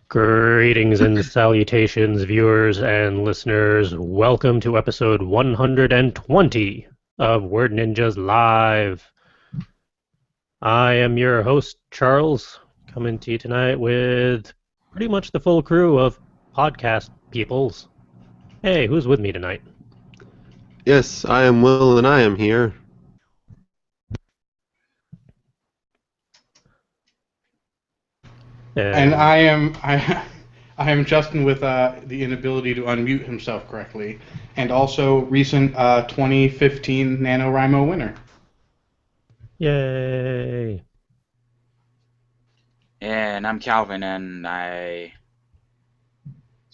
Greetings and salutations, viewers and listeners. Welcome to episode 120 of Word Ninjas Live. I am your host, Charles, coming to you tonight with pretty much the full crew of podcast peoples. Hey, who's with me tonight? Yes, I am Will and I am here. And And I am Justin with the inability to unmute himself correctly, and also recent 2015 NaNoWriMo winner. yay! And I'm Calvin, and as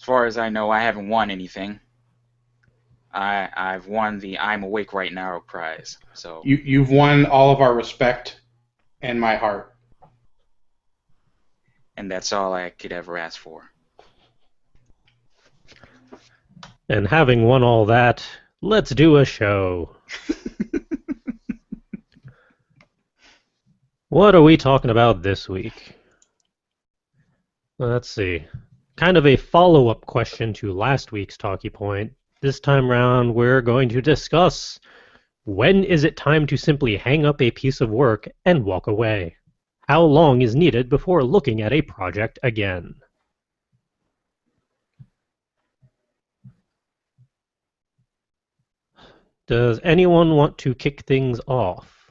far as I know, I haven't won anything. I've won the I'm Awake Right Now prize. So You've won all of our respect and my heart. and that's all I could ever ask for. And having won all that, let's do a show. What are we talking about this week? Let's see. Kind of a follow-up question to last week's talkie point. This time round, we're going to discuss when is it time to simply hang up a piece of work and walk away? How long is needed before looking at a project again? Does anyone want to kick things off?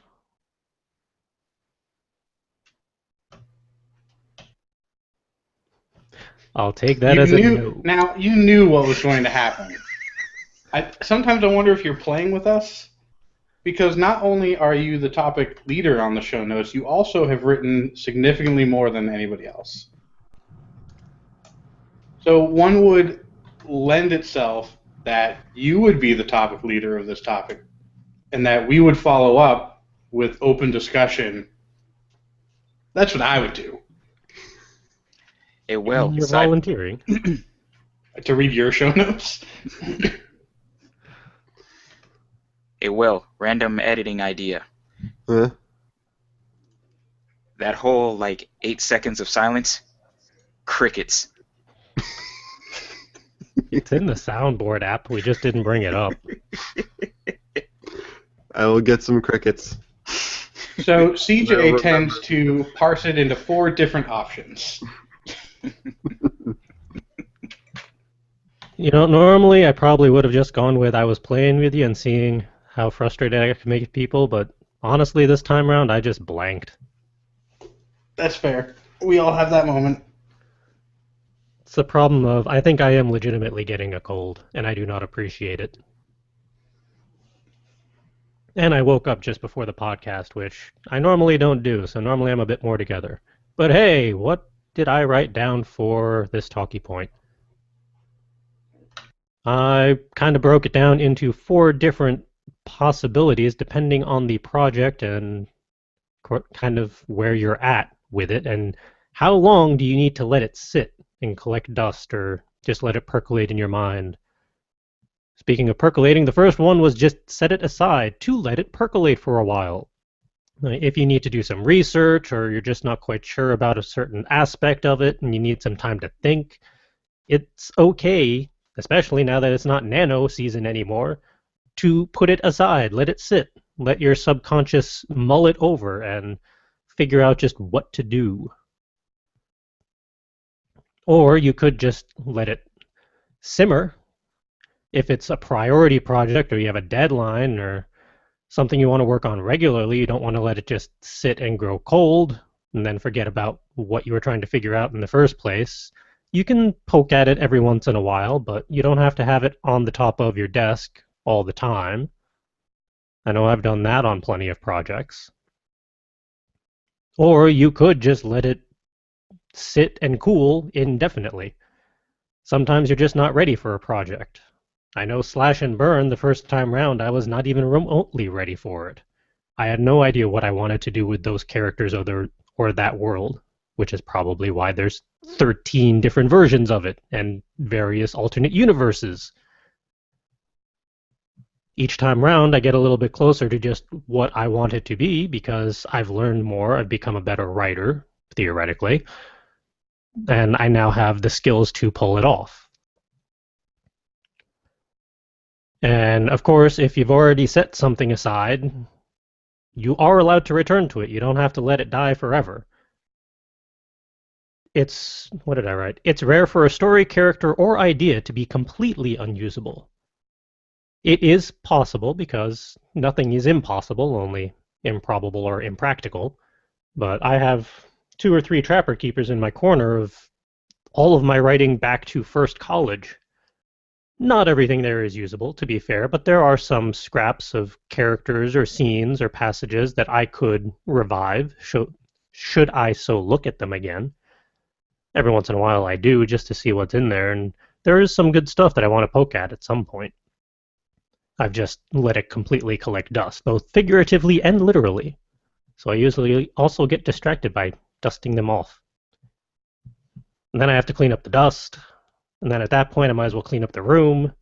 I'll take that as a no. Now, you knew what was going to happen. Sometimes I wonder if you're playing with us, because not only are you the topic leader on the show notes, you also have written significantly more than anybody else. So one would lend itself that you would be the topic leader of this topic, and that we would follow up with open discussion. That's what I would do. It will. You're volunteering. To read your show notes? It will. Random editing idea. Huh? That whole 8 seconds of silence. Crickets. It's in the soundboard app. We just didn't bring it up. I will get some crickets. So CJ tends to parse it into 4 different options. Normally I probably would have just gone with I was playing with you and seeing how frustrated I could make people, but honestly this time around I just blanked. That's fair. We all have that moment. It's the problem of I think I am legitimately getting a cold, and I do not appreciate it. And I woke up just before the podcast, which I normally don't do, so normally I'm a bit more together. But hey, what did I write down for this talkie point? I kind of broke it down into 4 different possibilities depending on the project and kind of where you're at with it and how long do you need to let it sit and collect dust or just let it percolate in your mind. Speaking of percolating, the first one was just set it aside to let it percolate for a while. If you need to do some research or you're just not quite sure about a certain aspect of it and you need some time to think, it's okay, especially now that it's not nano season anymore, to put it aside, let it sit, let your subconscious mull it over and figure out just what to do. Or you could just let it simmer. If it's a priority project or you have a deadline or something you want to work on regularly, you don't want to let it just sit and grow cold and then forget about what you were trying to figure out in the first place. You can poke at it every once in a while, but you don't have to have it on the top of your desk all the time. I know I've done that on plenty of projects. Or you could just let it sit and cool indefinitely. Sometimes you're just not ready for a project. I know Slash and Burn, the first time round, I was not even remotely ready for it. I had no idea what I wanted to do with those characters or that world, which is probably why there's 13 different versions of it and various alternate universes. Each time round, I get a little bit closer to just what I want it to be because I've learned more, I've become a better writer, theoretically. and I now have the skills to pull it off. And of course, if you've already set something aside, you are allowed to return to it. You don't have to let it die forever. What did I write? It's rare for a story, character, or idea to be completely unusable. It is possible, because nothing is impossible, only improbable or impractical. But I have 2 or 3 Trapper Keepers in my corner of all of my writing back to first college. Not everything there is usable, to be fair, but there are some scraps of characters or scenes or passages that I could revive, should I so look at them again. Every once in a while I do, just to see what's in there, and there is some good stuff that I want to poke at some point. I've just let it completely collect dust, both figuratively and literally. So I usually also get distracted by dusting them off. And then I have to clean up the dust. And then at that point, I might as well clean up the room.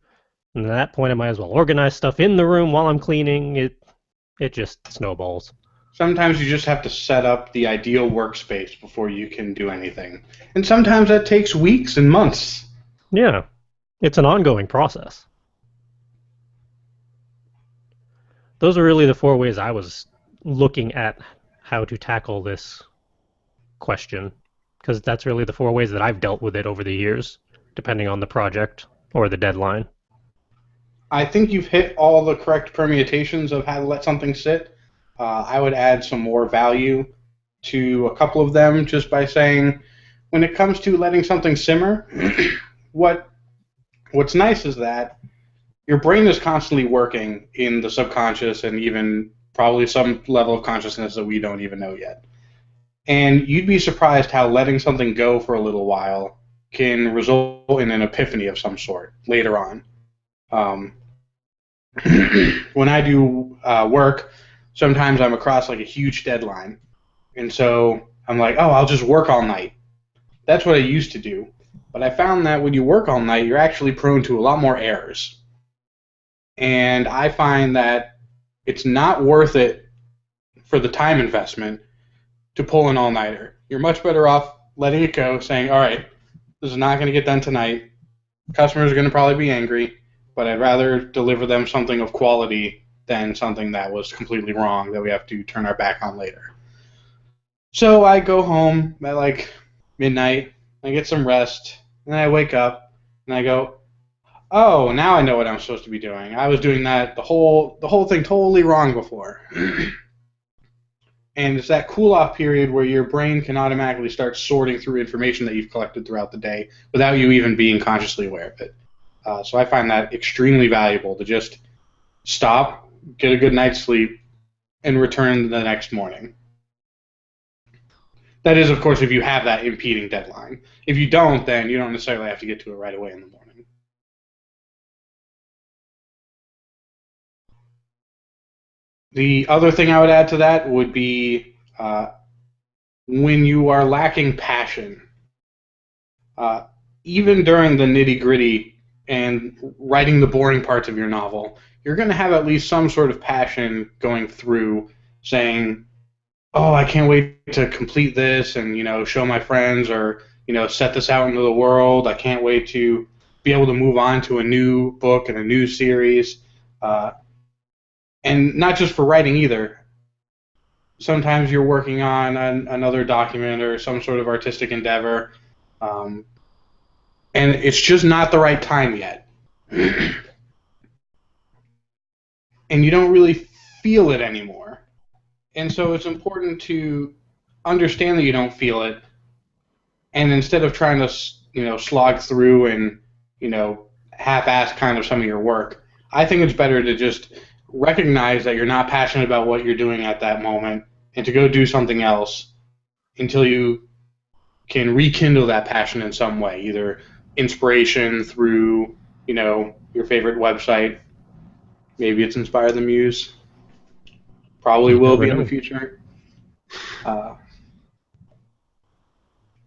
And at that point, I might as well organize stuff in the room while I'm cleaning. It just snowballs. Sometimes you just have to set up the ideal workspace before you can do anything. And sometimes that takes weeks and months. Yeah, it's an ongoing process. Those are really the 4 ways I was looking at how to tackle this question, because that's really the 4 ways that I've dealt with it over the years, depending on the project or the deadline. I think you've hit all the correct permutations of how to let something sit. I would add some more value to a couple of them just by saying, when it comes to letting something simmer, what's nice is that your brain is constantly working in the subconscious and even probably some level of consciousness that we don't even know yet. And you'd be surprised how letting something go for a little while can result in an epiphany of some sort later on. When I do work, sometimes I'm across like a huge deadline. And so I'm like, oh, I'll just work all night. That's what I used to do. But I found that when you work all night, you're actually prone to a lot more errors. And I find that it's not worth it for the time investment to pull an all-nighter. You're much better off letting it go, saying, all right, this is not going to get done tonight. Customers are going to probably be angry, but I'd rather deliver them something of quality than something that was completely wrong that we have to turn our back on later. So I go home at like midnight, I get some rest, and then I wake up, and I go, oh, now I know what I'm supposed to be doing. I was doing that the whole thing totally wrong before. And it's that cool-off period where your brain can automatically start sorting through information that you've collected throughout the day without you even being consciously aware of it. So I find that extremely valuable to just stop, get a good night's sleep, and return the next morning. That is, of course, if you have that impeding deadline. If you don't, then you don't necessarily have to get to it right away in the morning. The other thing I would add to that would be when you are lacking passion, even during the nitty-gritty and writing the boring parts of your novel, you're going to have at least some sort of passion going through saying, oh, I can't wait to complete this and, show my friends or, set this out into the world. I can't wait to be able to move on to a new book and a new series. And not just for writing either. Sometimes you're working on another document or some sort of artistic endeavor, and it's just not the right time yet. And you don't really feel it anymore. And so it's important to understand that you don't feel it, and instead of trying to, slog through and, half-ass kind of some of your work, I think it's better to just recognize that you're not passionate about what you're doing at that moment and to go do something else until you can rekindle that passion in some way, either inspiration through, your favorite website. Maybe it's Inspire the Muse. Probably will be in the future.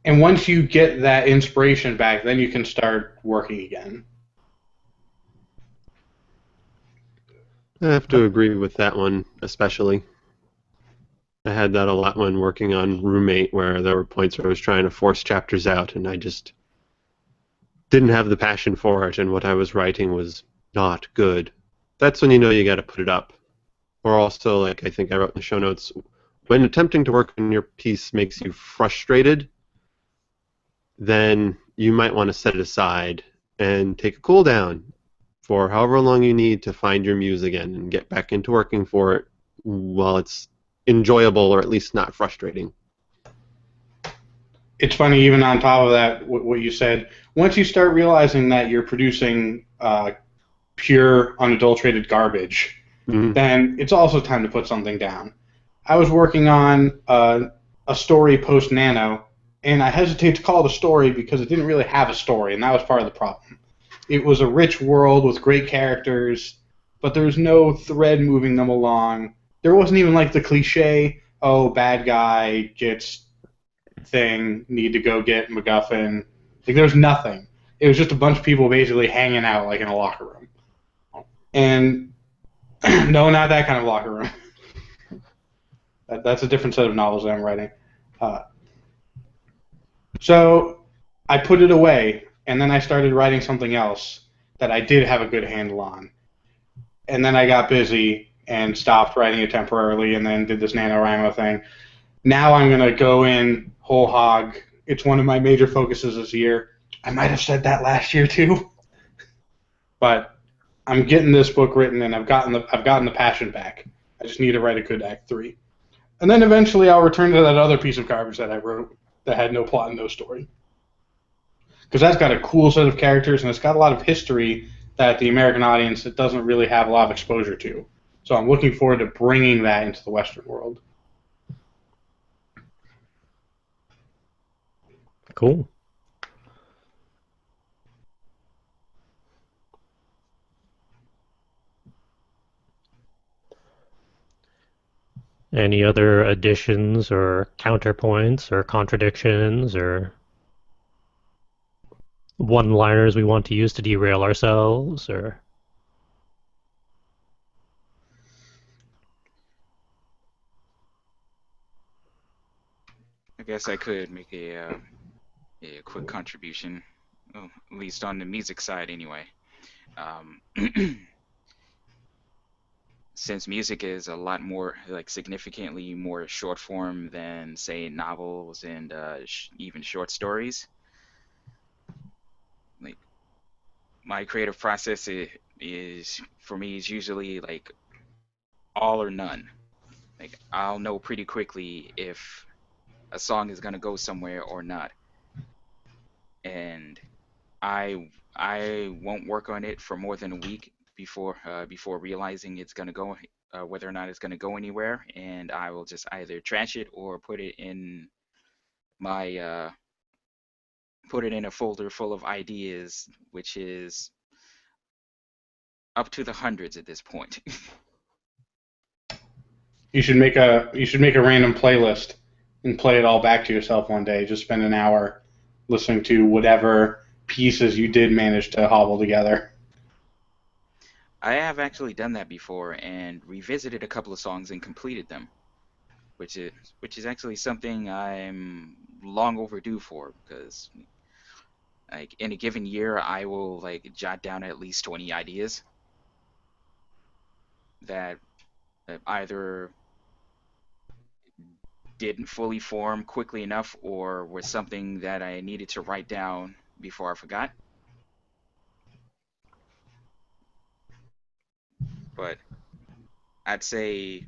And once you get that inspiration back, then you can start working again. I have to agree with that one, especially. I had that a lot when working on Roommate, where there were points where I was trying to force chapters out, and I just didn't have the passion for it, and what I was writing was not good. That's when you know you got to put it up. Or also, like I think I wrote in the show notes, when attempting to work on your piece makes you frustrated, then you might want to set it aside and take a cool down for however long you need to find your muse again and get back into working for it while it's enjoyable or at least not frustrating. It's funny, even on top of that, what you said. Once you start realizing that you're producing pure, unadulterated garbage, Mm-hmm. then it's also time to put something down. I was working on a story post Nano, and I hesitate to call it a story because it didn't really have a story, and that was part of the problem. It was a rich world with great characters, but there was no thread moving them along. There wasn't even like the cliche, oh, bad guy gets thing, need to go get MacGuffin. Like there was nothing. It was just a bunch of people basically hanging out like in a locker room. And no, not that kind of locker room. That's a different set of novels that I'm writing. Uh, so I put it away, and then I started writing something else that I did have a good handle on. And then I got busy and stopped writing it temporarily, and then did this NaNoWriMo thing. Now I'm going to go in whole hog. It's one of my major focuses this year. I might have said that last year too, but I'm getting this book written, and I've gotten the passion back. I just need to write a good Act 3. And then eventually I'll return to that other piece of garbage that I wrote that had no plot and no story. Because that's got a cool set of characters, and it's got a lot of history that the American audience it doesn't really have a lot of exposure to. So I'm looking forward to bringing that into the Western world. Cool. Any other additions or counterpoints or contradictions or one-liners we want to use to derail ourselves or I guess I could make a quick contribution, well, at least on the music side anyway. Um, since music is a lot more, like significantly more short form than, say, novels and even short stories, like my creative process is for me is usually like all or none. Like I'll know pretty quickly if a song is gonna go somewhere or not, and I won't work on it for more than a week before realizing it's gonna go whether or not it's gonna go anywhere, and I will just either trash it or my put it in a folder full of ideas, which is up to the hundreds at this point. You should make a random playlist and play it all back to yourself one day. Just spend an hour listening to whatever pieces you did manage to hobble together. I have actually done that before and revisited a couple of songs and completed them, which is actually something I'm long overdue for because like in a given year I will like jot down at least 20 ideas that either didn't fully form quickly enough or was something that I needed to write down before I forgot. But I'd say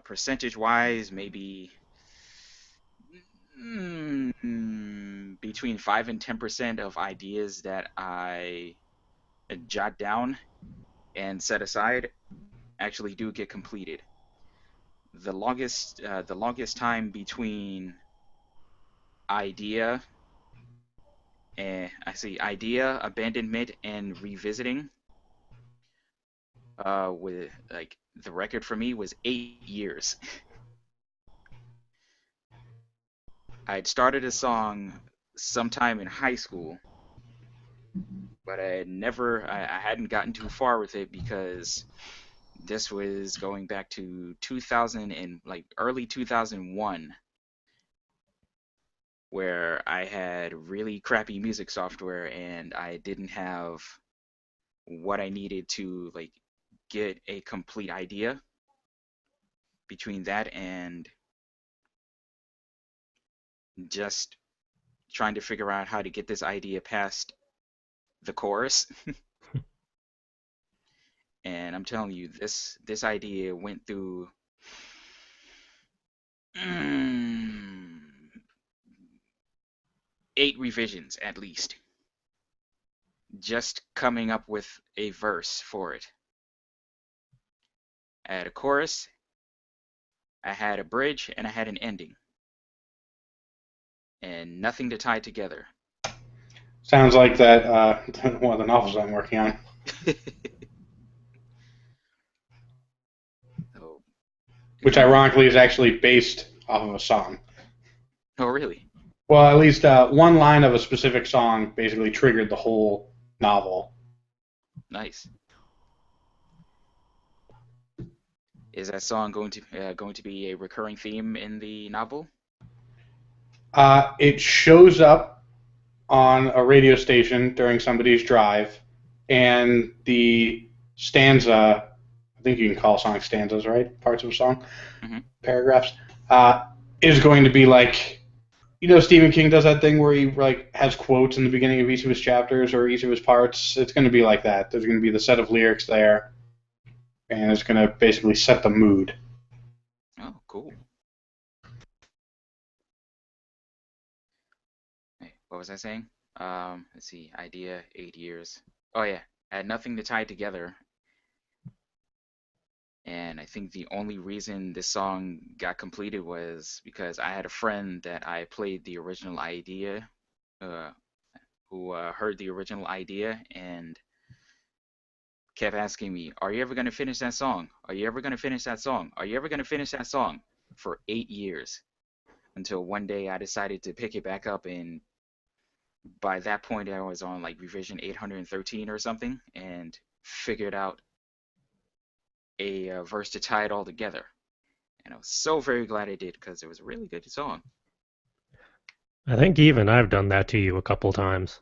percentage wise, maybe between 5 and 10% of ideas that I jot down and set aside actually do get completed. The longest time between idea idea, abandonment, and revisiting with like the record for me was 8 years. I'd started a song sometime in high school, but I hadn't gotten too far with it because This was going back to 2000 and like early 2001, where I had really crappy music software and I didn't have what I needed to like get a complete idea. Between that and just trying to figure out how to get this idea past the chorus. And I'm telling you, this idea went through mm, 8 revisions at least, just coming up with a verse for it. I had a chorus, I had a bridge, and I had an ending, and nothing to tie together. Sounds like that one of the novels I'm working on. So, Which ironically is actually based off of a song. oh, really? Well, at least one line of a specific song basically triggered the whole novel. Nice. Is that song going to be a recurring theme in the novel? It shows up on a radio station during somebody's drive, and the stanza, I think you can call songs stanzas, right? Parts of a song, paragraphs, is going to be like, you know, Stephen King does that thing where he like has quotes in the beginning of each of his chapters or each of his parts. It's going to be like that. There's going to be the set of lyrics there, and it's going to basically set the mood. Oh, cool. Hey, what was I saying? Let's see. Idea, 8 years. Oh yeah, I had nothing to tie it together. And I think the only reason this song got completed was because I had a friend that I played the original idea, who heard the original idea and kept asking me, "Are you ever going to finish that song? Are you ever going to finish that song? Are you ever going to finish that song?" For 8 years, until one day I decided to pick it back up, and by that point I was on like revision 813 or something, and figured out a verse to tie it all together. And I was so very glad I did because it was a really good song. I think even I've done that to you a couple times.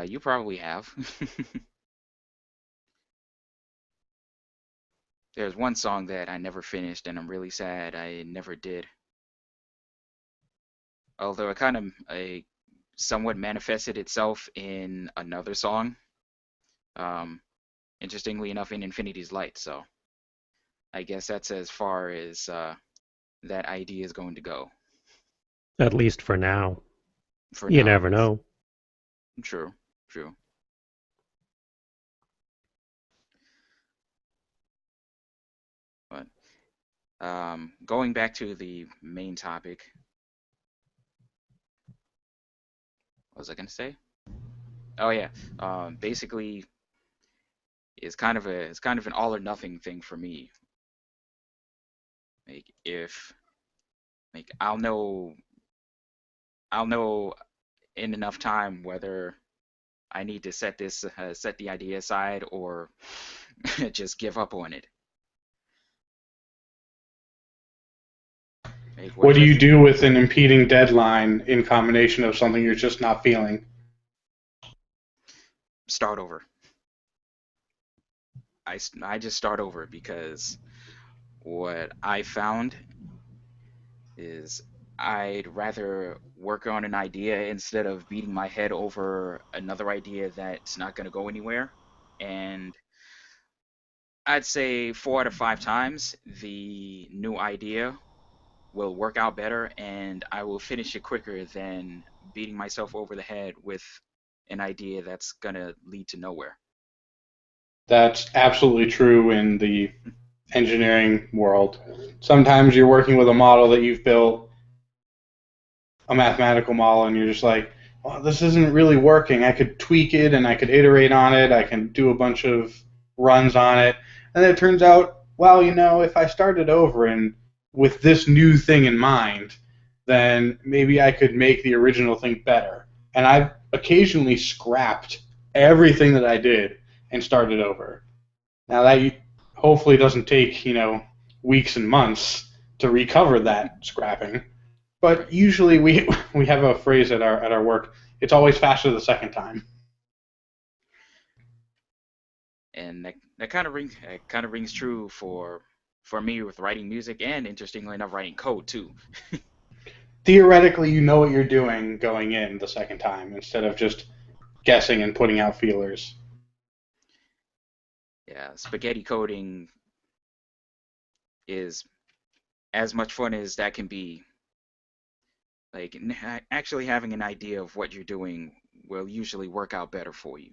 You probably have. There's one song that I never finished, and I'm really sad I never did. Although it kind of somewhat manifested itself in another song. Interestingly enough, in Infinity's Light. So I guess that's as far as that idea is going to go. At least for now. For you now, never yes. know. True, true. But going back to the main topic, what was I going to say? Oh yeah, basically, it's kind of an all or nothing thing for me. Like if like I'll know in enough time whether I need to set the idea aside or just give up on it. Like, What do you do with an impeding deadline in combination of something you're just not feeling? Start over. I just start over because what I found is I'd rather work on an idea instead of beating my head over another idea that's not going to go anywhere. And I'd say 4 out of 5 times the new idea will work out better and I will finish it quicker than beating myself over the head with an idea that's going to lead to nowhere. That's absolutely true in the engineering world. Sometimes you're working with a model that you've built, a mathematical model, and you're just like, well, this isn't really working. I could tweak it and I could iterate on it. I can do a bunch of runs on it. And then it turns out, well, you know, if I started over and with this new thing in mind, then maybe I could make the original thing better. And I've occasionally scrapped everything that I did and start it over. Now that hopefully doesn't take, weeks and months to recover that scrapping. But usually we have a phrase at our work. It's always faster the second time. And that kind of rings true for me with writing music, and interestingly enough, writing code too. Theoretically, you know what you're doing going in the second time instead of just guessing and putting out feelers. Yeah, spaghetti coding is as much fun as that can be. Like, actually having an idea of what you're doing will usually work out better for you.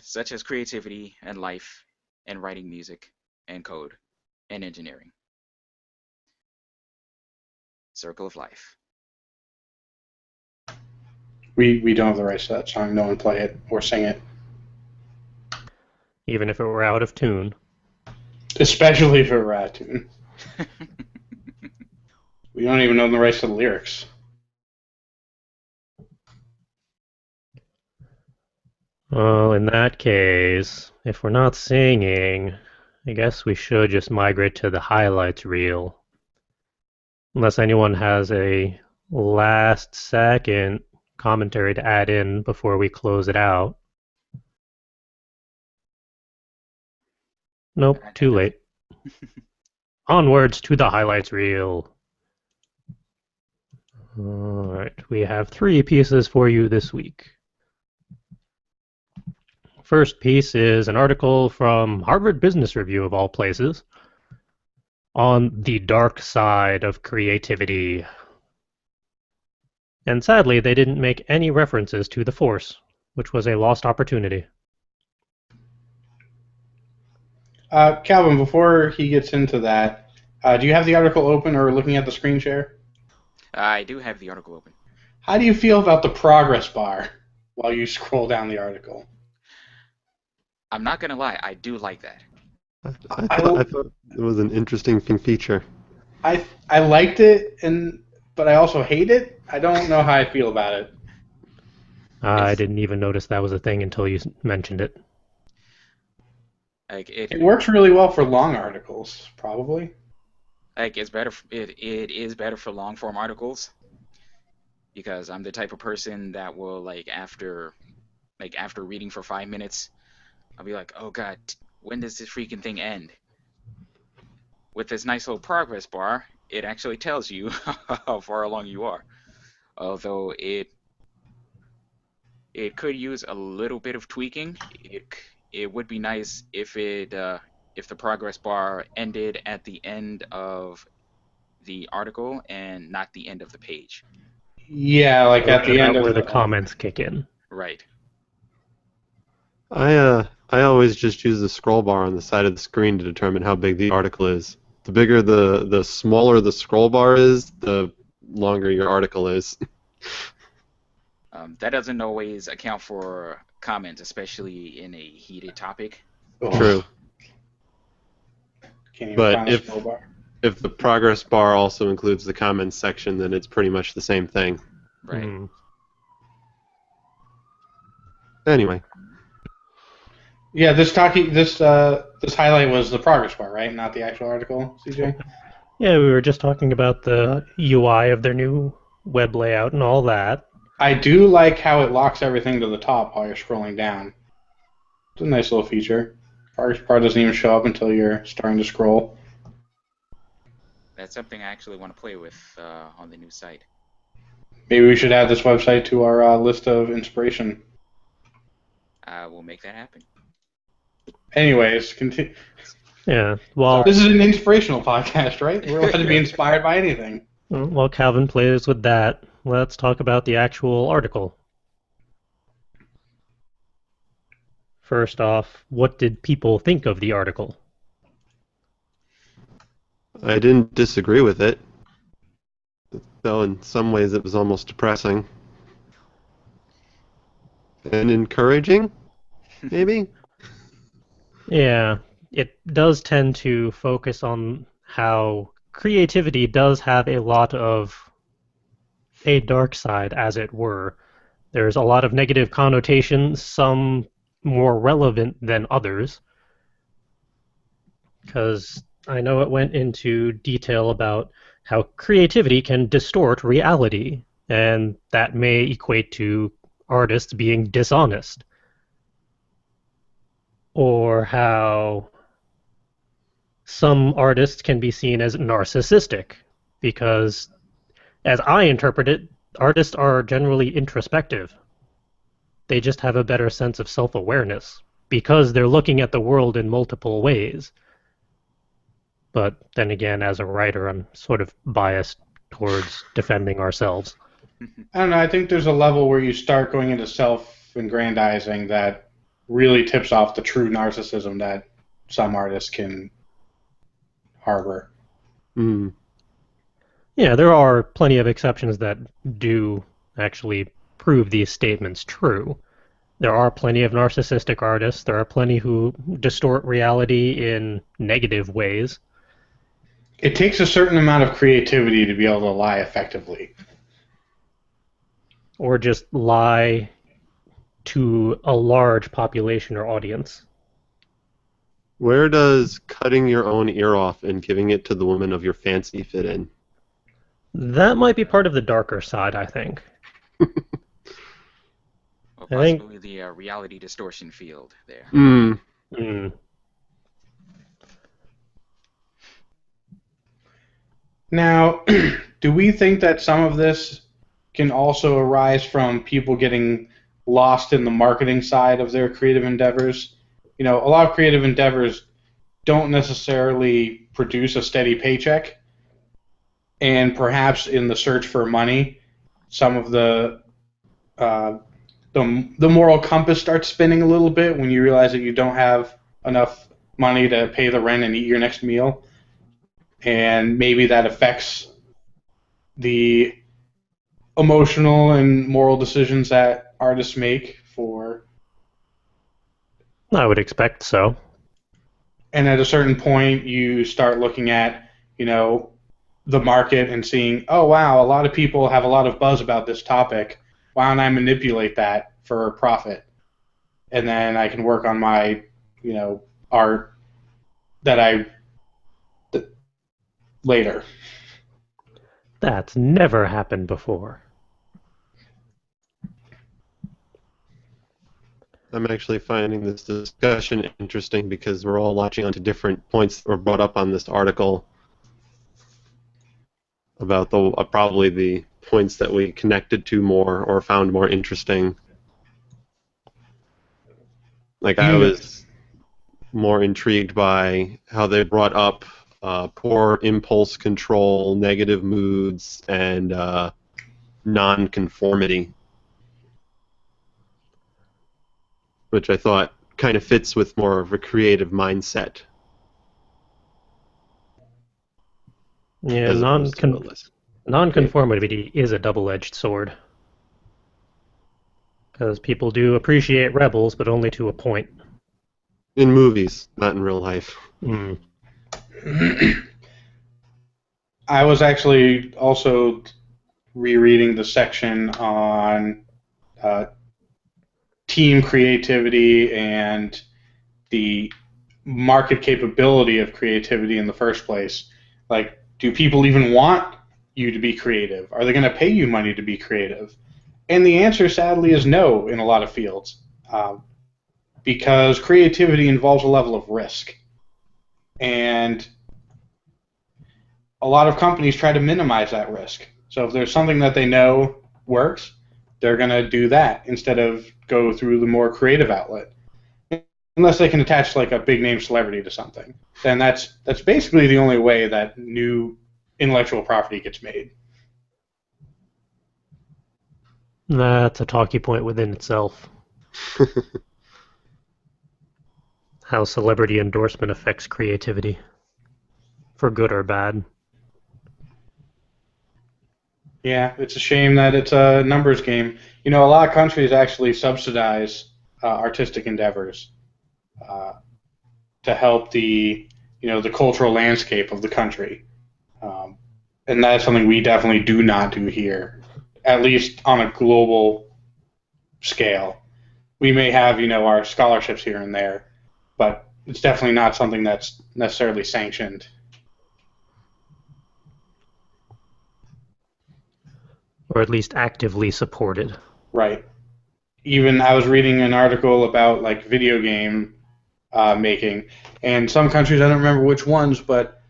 Such as creativity and life and writing music and code and engineering. Circle of life. We don't have the rights to that song. No one play it or sing it. Even if it were out of tune. Especially if it were out of tune. We don't even know the rights to the lyrics. Well, in that case, if we're not singing, I guess we should just migrate to the highlights reel. Unless anyone has a last-second commentary to add in before we close it out. Nope, too late. Onwards to the highlights reel. Alright, we have 3 pieces for you this week. First piece is an article from Harvard Business Review, of all places, on the dark side of creativity. And sadly, they didn't make any references to the Force, which was a lost opportunity. Calvin, before he gets into that, do you have the article open or looking at the screen share? I do have the article open. How do you feel about the progress bar while you scroll down the article? I'm not going to lie, I do like that. I thought it was an interesting feature. I liked it, but I also hate it. I don't know how I feel about it. I didn't even notice that was a thing until you mentioned it. Like It works really well for long articles, probably. Like it's better. It is better for long form articles because I'm the type of person that will after reading for 5 minutes, I'll be like, oh god, when does this freaking thing end? With this nice little progress bar, it actually tells you how far along you are. Although it could use a little bit of tweaking. It would be nice if the progress bar ended at the end of the article and not the end of the page. Yeah, like at the end of where the comments kick in. Right. I always just use the scroll bar on the side of the screen to determine how big the article is. The bigger the smaller the scroll bar is, the longer your article is. That doesn't always account for comments, especially in a heated topic. True. Can't even But find a scroll bar. If the progress bar also includes the comments section, then it's pretty much the same thing. Right. Anyway. Yeah, this highlight was the progress bar, right? Not the actual article, CJ? Yeah, we were just talking about the UI of their new web layout and all that. I do like how it locks everything to the top while you're scrolling down. It's a nice little feature. Progress bar doesn't even show up until you're starting to scroll. That's something I actually want to play with on the new site. Maybe we should add this website to our list of inspiration. We'll make that happen. Anyways, continue. Yeah, well, This is an inspirational podcast, right? We're allowed to be inspired by anything. while Calvin plays with that, let's talk about the actual article. First off, what did people think of the article? I didn't disagree with it, though in some ways it was almost depressing. And encouraging, maybe? Yeah, it does tend to focus on how creativity does have a lot of a dark side, as it were. There's a lot of negative connotations, some more relevant than others, because I know it went into detail about how creativity can distort reality, and that may equate to artists being dishonest, or how some artists can be seen as narcissistic, because, as I interpret it, artists are generally introspective. They just have a better sense of self-awareness, because they're looking at the world in multiple ways. But then again, as a writer, I'm sort of biased towards defending ourselves. I don't know. I think there's a level where you start going into self-aggrandizing that really tips off the true narcissism that some artists can harbor. Mm. Yeah, there are plenty of exceptions that do actually prove these statements true. There are plenty of narcissistic artists. There are plenty who distort reality in negative ways. It takes a certain amount of creativity to be able to lie effectively. Or just lie to a large population or audience. Where does cutting your own ear off and giving it to the woman of your fancy fit in? That might be part of the darker side, I think. Or I think- possibly the reality distortion field there. Mm. Hmm. Now, do we think that some of this can also arise from people getting lost in the marketing side of their creative endeavors? You know, a lot of creative endeavors don't necessarily produce a steady paycheck, and perhaps in the search for money, some of the moral compass starts spinning a little bit when you realize that you don't have enough money to pay the rent and eat your next meal. And maybe that affects the emotional and moral decisions that artists make for. I would expect so. And at a certain point, you start looking at, the market and seeing, oh wow, a lot of people have a lot of buzz about this topic. Why don't I manipulate that for profit? And then I can work on my, art that later. That's never happened before. I'm actually finding this discussion interesting because we're all latching onto different points that were brought up on this article about probably the points that we connected to more or found more interesting. Like I was more intrigued by how they brought up poor impulse control, negative moods, and non-conformity, which I thought kind of fits with more of a creative mindset. Yeah, as opposed to a less- non-conformity is a double-edged sword. Because people do appreciate rebels, but only to a point. In movies, not in real life. Mm. I was actually also rereading the section on team creativity and the market capability of creativity in the first place. Like, do people even want you to be creative? Are they going to pay you money to be creative? And the answer, sadly, is no in a lot of fields, because creativity involves a level of risk. And a lot of companies try to minimize that risk. So if there's something that they know works, they're going to do that instead of go through the more creative outlet. Unless they can attach like a big name celebrity to something, then that's basically the only way that new intellectual property gets made. That's a talky point within itself. How celebrity endorsement affects creativity, for good or bad. Yeah, it's a shame that it's a numbers game. A lot of countries actually subsidize artistic endeavors to help the cultural landscape of the country, and that's something we definitely do not do here at least on a global scale. We may have, our scholarships here and there, but it's definitely not something that's necessarily sanctioned. Or at least actively supported. Right. Even I was reading an article about like video game making, and some countries, I don't remember which ones, but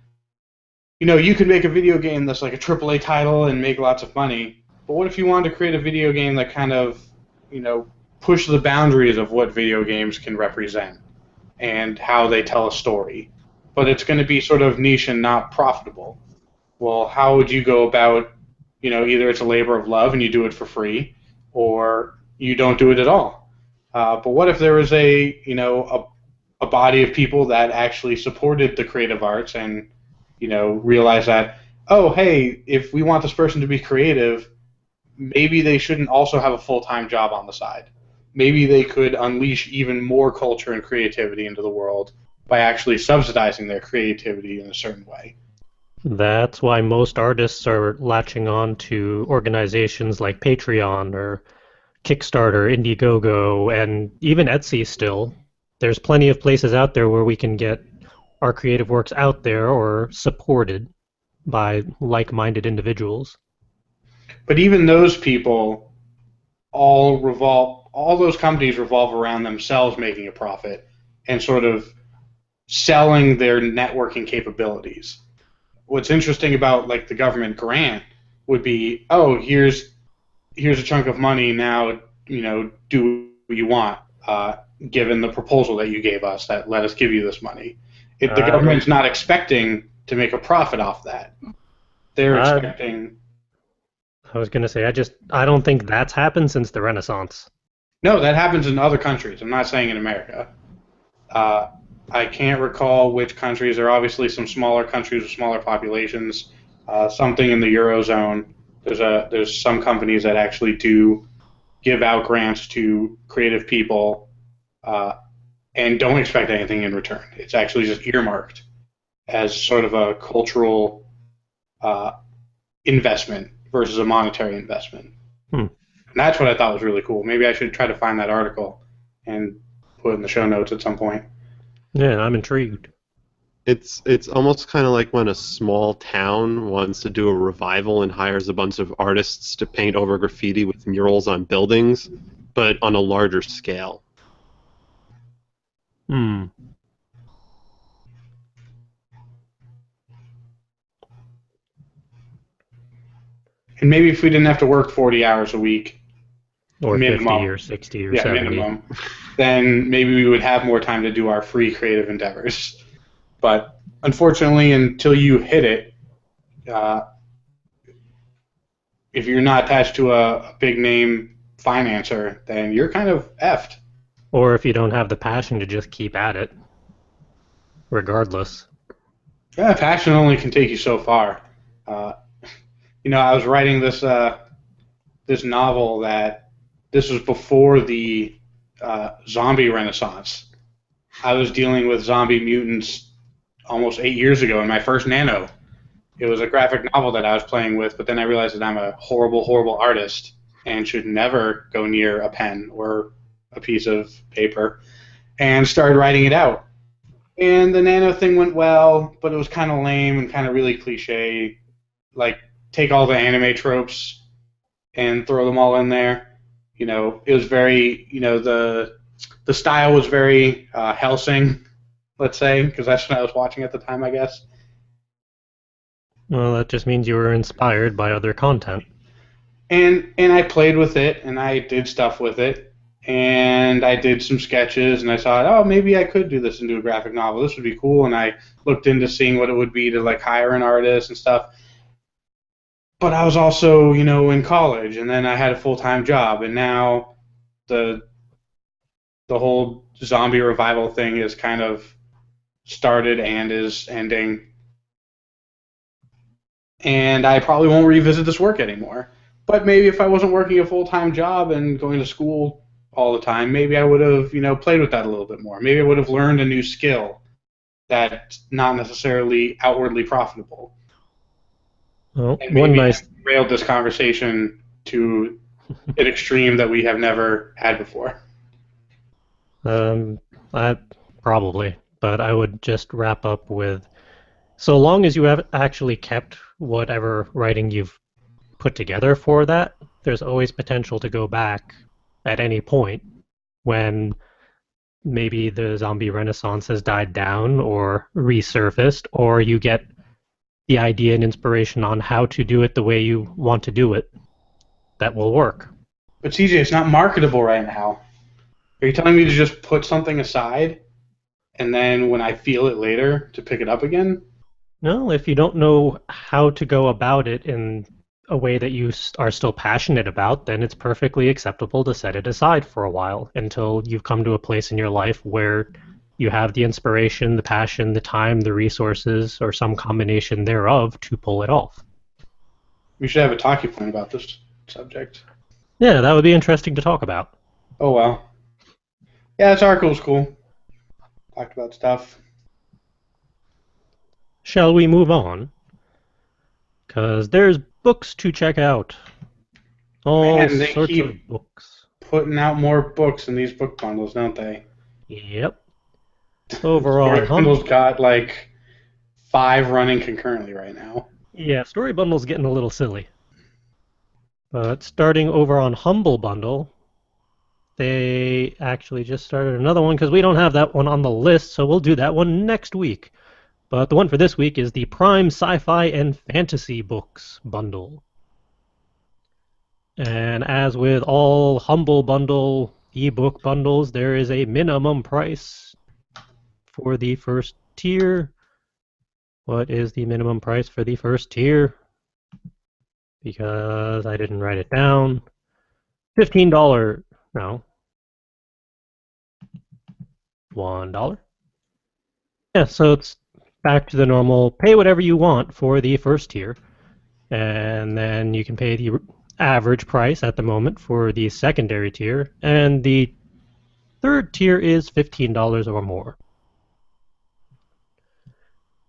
you could make a video game that's like a AAA title and make lots of money. But what if you wanted to create a video game that kind of, push the boundaries of what video games can represent and how they tell a story? But it's going to be sort of niche and not profitable. Well, how would you go about, either it's a labor of love and you do it for free, or you don't do it at all. But what if there was a body of people that actually supported the creative arts and realized that, oh, hey, if we want this person to be creative, maybe they shouldn't also have a full-time job on the side. Maybe they could unleash even more culture and creativity into the world by actually subsidizing their creativity in a certain way. That's why most artists are latching on to organizations like Patreon or Kickstarter, Indiegogo, and even Etsy still. There's plenty of places out there where we can get our creative works out there or supported by like-minded individuals. But even those people all those companies revolve around themselves making a profit and sort of selling their networking capabilities. What's interesting about like the government grant would be, oh, here's a chunk of money, now, do what you want, given the proposal that you gave us that let us give you this money. The government's not expecting to make a profit off that. They're expecting... I was going to say, I don't think that's happened since the Renaissance. No, that happens in other countries. I'm not saying in America. I can't recall which countries. There are obviously some smaller countries with smaller populations. Something in the Eurozone. There's some companies that actually do give out grants to creative people and don't expect anything in return. It's actually just earmarked as sort of a cultural investment versus a monetary investment. And that's what I thought was really cool. Maybe I should try to find that article and put it in the show notes at some point. Yeah, I'm intrigued. It's almost kind of like when a small town wants to do a revival and hires a bunch of artists to paint over graffiti with murals on buildings, but on a larger scale. Hmm. And maybe if we didn't have to work 40 hours a week, Or minimum, 50 or 60 or 70. minimum, then maybe we would have more time to do our free creative endeavors. But unfortunately, until you hit it, if you're not attached to a big name financer, then you're kind of effed. Or if you don't have the passion to just keep at it, regardless. Yeah, passion only can take you so far. I was writing this this novel that this was before the zombie renaissance. I was dealing with zombie mutants almost 8 years ago in my first Nano. It was a graphic novel that I was playing with, but then I realized that I'm a horrible, horrible artist and should never go near a pen or a piece of paper, and started writing it out. And the Nano thing went well, but it was kind of lame and kind of really cliche. Like, take all the anime tropes and throw them all in there. It was very, the style was very Hellsing, let's say, because that's what I was watching at the time, I guess. Well, that just means you were inspired by other content. And I played with it, and I did stuff with it, and I did some sketches, and I thought, oh, maybe I could do this into a graphic novel. This would be cool, and I looked into seeing what it would be to like hire an artist and stuff. But I was also, in college, and then I had a full-time job, and now the whole zombie revival thing is kind of started and is ending. And I probably won't revisit this work anymore. But maybe if I wasn't working a full-time job and going to school all the time, maybe I would have, played with that a little bit more. Maybe I would have learned a new skill that's not necessarily outwardly profitable. Well, And maybe I derailed this conversation to an extreme that we have never had before. Probably, but I would just wrap up with, so long as you have actually kept whatever writing you've put together for that, there's always potential to go back at any point when maybe the zombie renaissance has died down or resurfaced, or you get the idea and inspiration on how to do it the way you want to do it. That will work. But CJ, it's not marketable right now. Are you telling me to just put something aside and then when I feel it later to pick it up again? No, if you don't know how to go about it in a way that you are still passionate about, then it's perfectly acceptable to set it aside for a while until you've come to a place in your life where you have the inspiration, the passion, the time, the resources, or some combination thereof to pull it off. We should have a talking point about this subject. Yeah, that would be interesting to talk about. Oh, well. Yeah, this article's cool. Talked about stuff. Shall we move on? Because there's books to check out. All Man, they sorts keep of books. putting out more books in these book bundles, don't they? Yep. Overall, Story bundle's got like 5 running concurrently right now. yeah, Story Bundle's getting a little silly. But starting over on Humble Bundle, they actually just started another one because we don't have that one on the list, so we'll do that one next week. But the one for this week is the Prime Sci-Fi and Fantasy Books Bundle. And as with all Humble Bundle ebook bundles, there is a minimum price for the first tier. What is the minimum price for the first tier? Because I didn't write it down. $15. No. $1. Yeah, so it's back to the normal, pay whatever you want for the first tier. And then you can pay the average price at the moment for the secondary tier. And the third tier is $15 or more.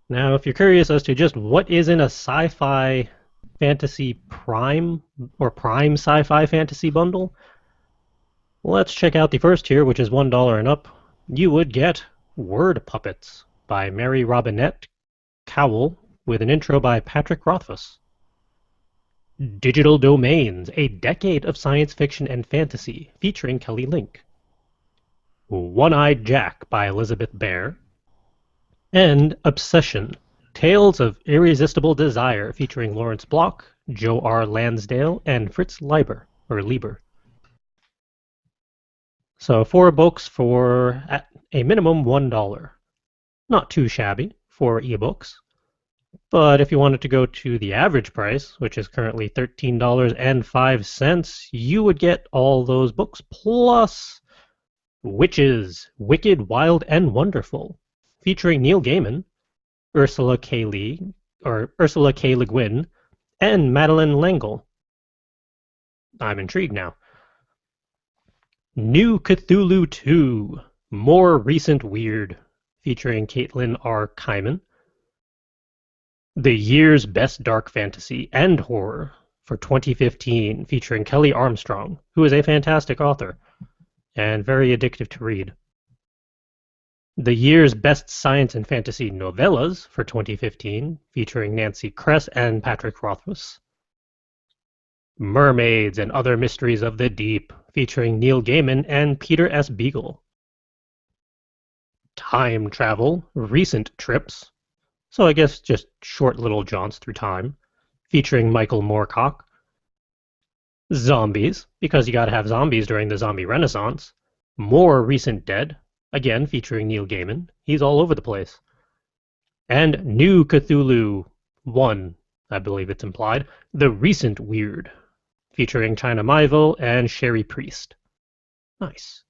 Now, if you're curious as to just what is in a sci-fi fantasy prime or prime sci-fi fantasy bundle, let's check out the first tier, which is $1 and up. You would get Word Puppets by Mary Robinette Kowal with an intro by Patrick Rothfuss. Digital Domains, a decade of science fiction and fantasy, featuring Kelly Link. One-Eyed Jack by Elizabeth Bear. And Obsession, Tales of Irresistible Desire, featuring Lawrence Block, Joe R. Lansdale, and Fritz Leiber. So 4 books for at a minimum $1. Not too shabby for ebooks. But if you wanted to go to the average price, which is currently $13.05, you would get all those books plus Witches, Wicked, Wild, and Wonderful, featuring Neil Gaiman, Ursula K. Le Guin, and Madeleine L'Engle. I'm intrigued now. New Cthulhu 2, More Recent Weird, featuring Caitlin R. Kyman. The Year's Best Dark Fantasy and Horror for 2015, featuring Kelly Armstrong, who is a fantastic author and very addictive to read. The Year's Best Science and Fantasy Novellas for 2015, featuring Nancy Kress and Patrick Rothfuss. Mermaids and Other Mysteries of the Deep, featuring Neil Gaiman and Peter S. Beagle. Time Travel, Recent Trips, so I guess just short little jaunts through time, featuring Michael Moorcock. Zombies, because you gotta have zombies during the zombie renaissance. More Recent Dead, again featuring Neil Gaiman. He's all over the place. And New Cthulhu 1, I believe it's implied, The Recent Weird, featuring China Miéville and Sherry Priest. Nice.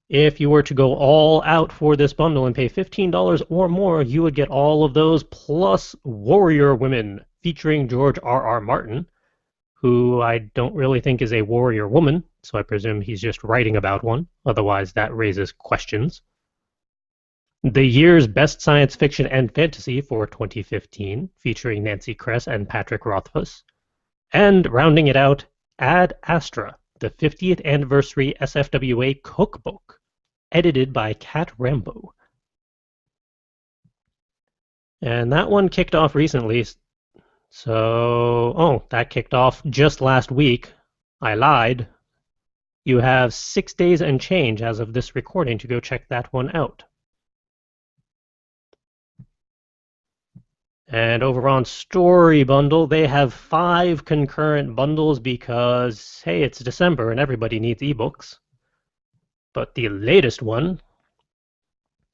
If you were to go all out for this bundle and pay $15 or more, you would get all of those plus Warrior Women, featuring George R.R. Martin, who I don't really think is a warrior woman, so I presume he's just writing about one. Otherwise, that raises questions. The Year's Best Science Fiction and Fantasy for 2015, featuring Nancy Kress and Patrick Rothfuss. And rounding it out, Ad Astra, the 50th Anniversary SFWA Cookbook, edited by Cat Rambo. And that one kicked off recently. That kicked off just last week. I lied. You have 6 days and change as of this recording to go check that one out. And over on Story Bundle, they have 5 concurrent bundles because, hey, it's December and everybody needs ebooks. But the latest one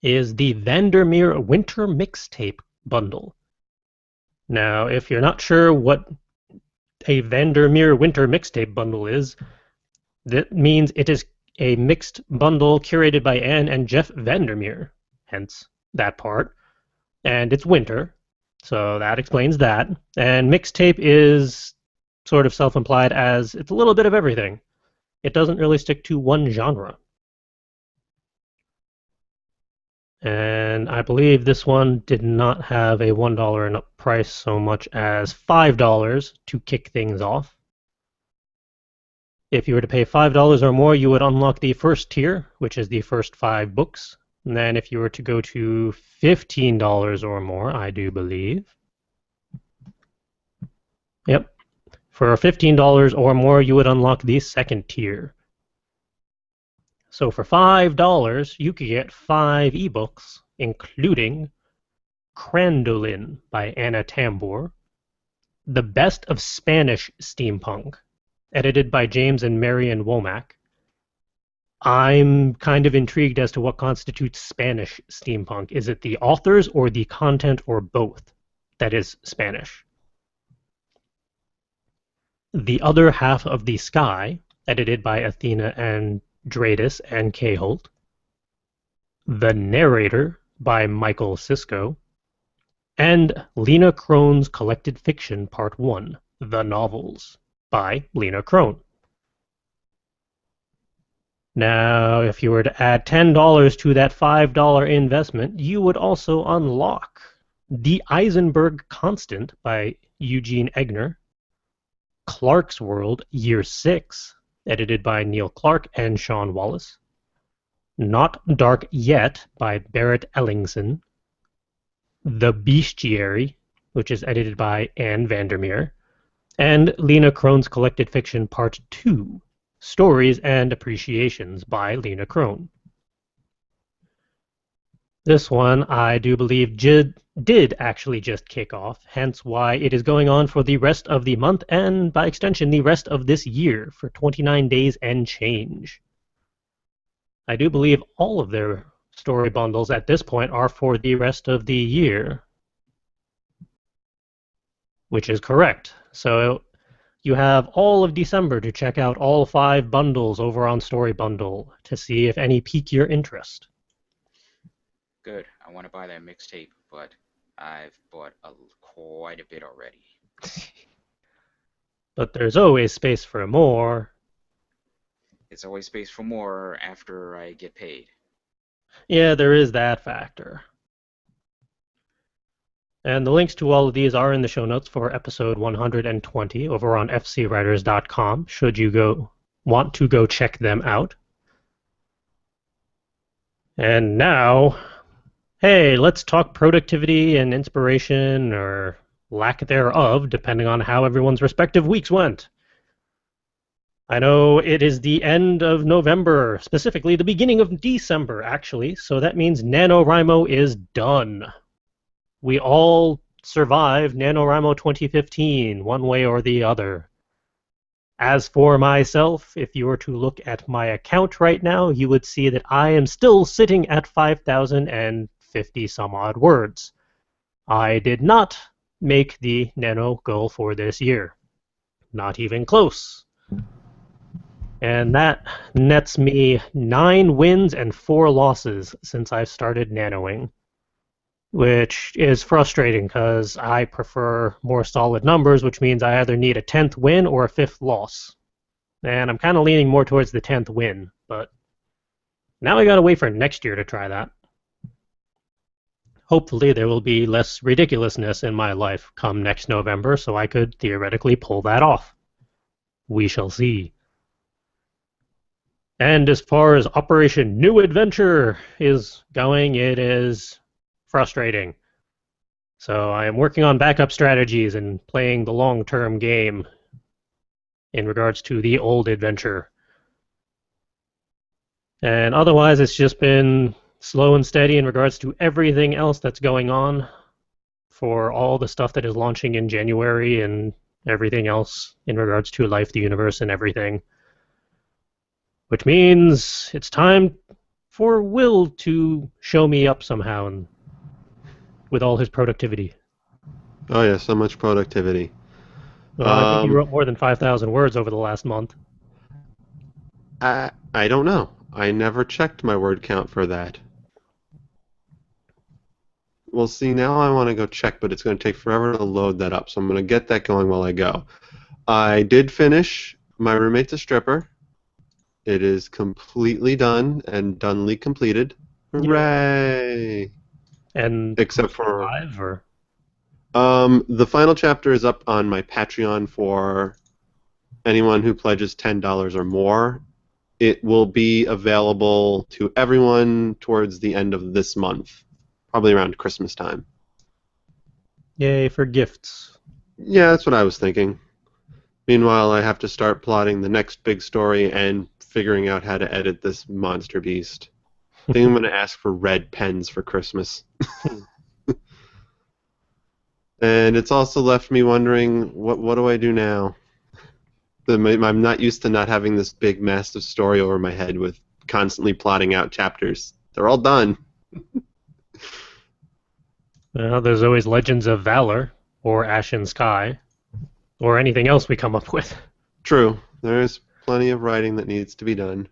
is the Vandermeer Winter Mixtape Bundle. Now, if you're not sure what a Vandermeer Winter Mixtape Bundle is, that means it is a mixed bundle curated by Anne and Jeff Vandermeer, hence that part. And it's winter, so that explains that. And mixtape is sort of self-implied as it's a little bit of everything. It doesn't really stick to one genre. And I believe this one did not have a $1 and up price so much as $5 to kick things off. If you were to pay $5 or more, you would unlock the first tier, which is the first 5 books. And then if you were to go to $15 or more, I do believe. Yep. For $15 or more, you would unlock the second tier. So for $5, you could get 5 ebooks, including Crandolin by Anna Tambor, The Best of Spanish Steampunk, edited by James and Marion Womack. I'm kind of intrigued as to what constitutes Spanish steampunk. Is it the authors or the content or both that is Spanish? The Other Half of the Sky, edited by Athena and Dradis and Kay Holt. The Narrator by Michael Sisko. And Lena Crone's Collected Fiction Part 1, The Novels, by Lena Crone. Now, if you were to add $10 to that $5 investment, you would also unlock The Eisenberg Constant by Eugene Egner, Clark's World Year 6, edited by Neil Clark and Sean Wallace, Not Dark Yet by Barrett Ellingson, The Bestiary, which is edited by Anne Vandermeer, and Lena Crone's Collected Fiction Part 2, Stories and Appreciations by Lena Crone. This one, I do believe, did actually just kick off, hence why it is going on for the rest of the month and, by extension, the rest of this year for 29 days and change. I do believe all of their story bundles at this point are for the rest of the year, which is correct. So you have all of December to check out all 5 bundles over on Story Bundle to see if any pique your interest. Good. I want to buy that mixtape, but I've bought quite a bit already. But there's always space for more. It's always space for more after I get paid. Yeah, there is that factor. And the links to all of these are in the show notes for episode 120 over on fcwriters.com, should you want to go check them out. And now, hey, let's talk productivity and inspiration, or lack thereof, depending on how everyone's respective weeks went. I know it is the end of November, specifically the beginning of December, actually, so that means NaNoWriMo is done. We all survived NaNoWriMo 2015, one way or the other. As for myself, if you were to look at my account right now, you would see that I am still sitting at 5,050 some odd words. I did not make the Nano goal for this year. Not even close. And that nets me 9 wins and 4 losses since I've started nanoing, which is frustrating because I prefer more solid numbers, which means I either need a 10th win or a 5th loss. And I'm kind of leaning more towards the 10th win, but now I gotta wait for next year to try that. hopefully there will be less ridiculousness in my life come next November, so I could theoretically pull that off. We shall see. And as far as Operation New Adventure is going, it is frustrating. So I am working on backup strategies and playing the long-term game in regards to the old adventure. And otherwise, it's just been slow and steady in regards to everything else that's going on for all the stuff that is launching in January and everything else in regards to Life, the Universe, and everything. Which means it's time for Will to show me up somehow and with all his productivity. Oh yeah, so much productivity. Well, I think you wrote more than 5,000 words over the last month. I don't know. I never checked my word count for that. Well, see, now I want to go check, but it's going to take forever to load that up, so I'm going to get that going while I go. I did finish My Roommate's a Stripper. It is completely done and donely completed. Hooray! And except for live or the final chapter is up on my Patreon for anyone who pledges $10 or more. It will be available to everyone towards the end of this month, probably around Christmas time. yay for gifts. Yeah, that's what I was thinking. Meanwhile, I have to start plotting the next big story and figuring out how to edit this monster beast. I think I'm going to ask for red pens for Christmas. And it's also left me wondering, what do I do now? I'm not used to not having this big, massive story over my head with constantly plotting out chapters. They're all done. Well, there's always Legends of Valor or Ashen Sky or anything else we come up with. True. There's plenty of writing that needs to be done.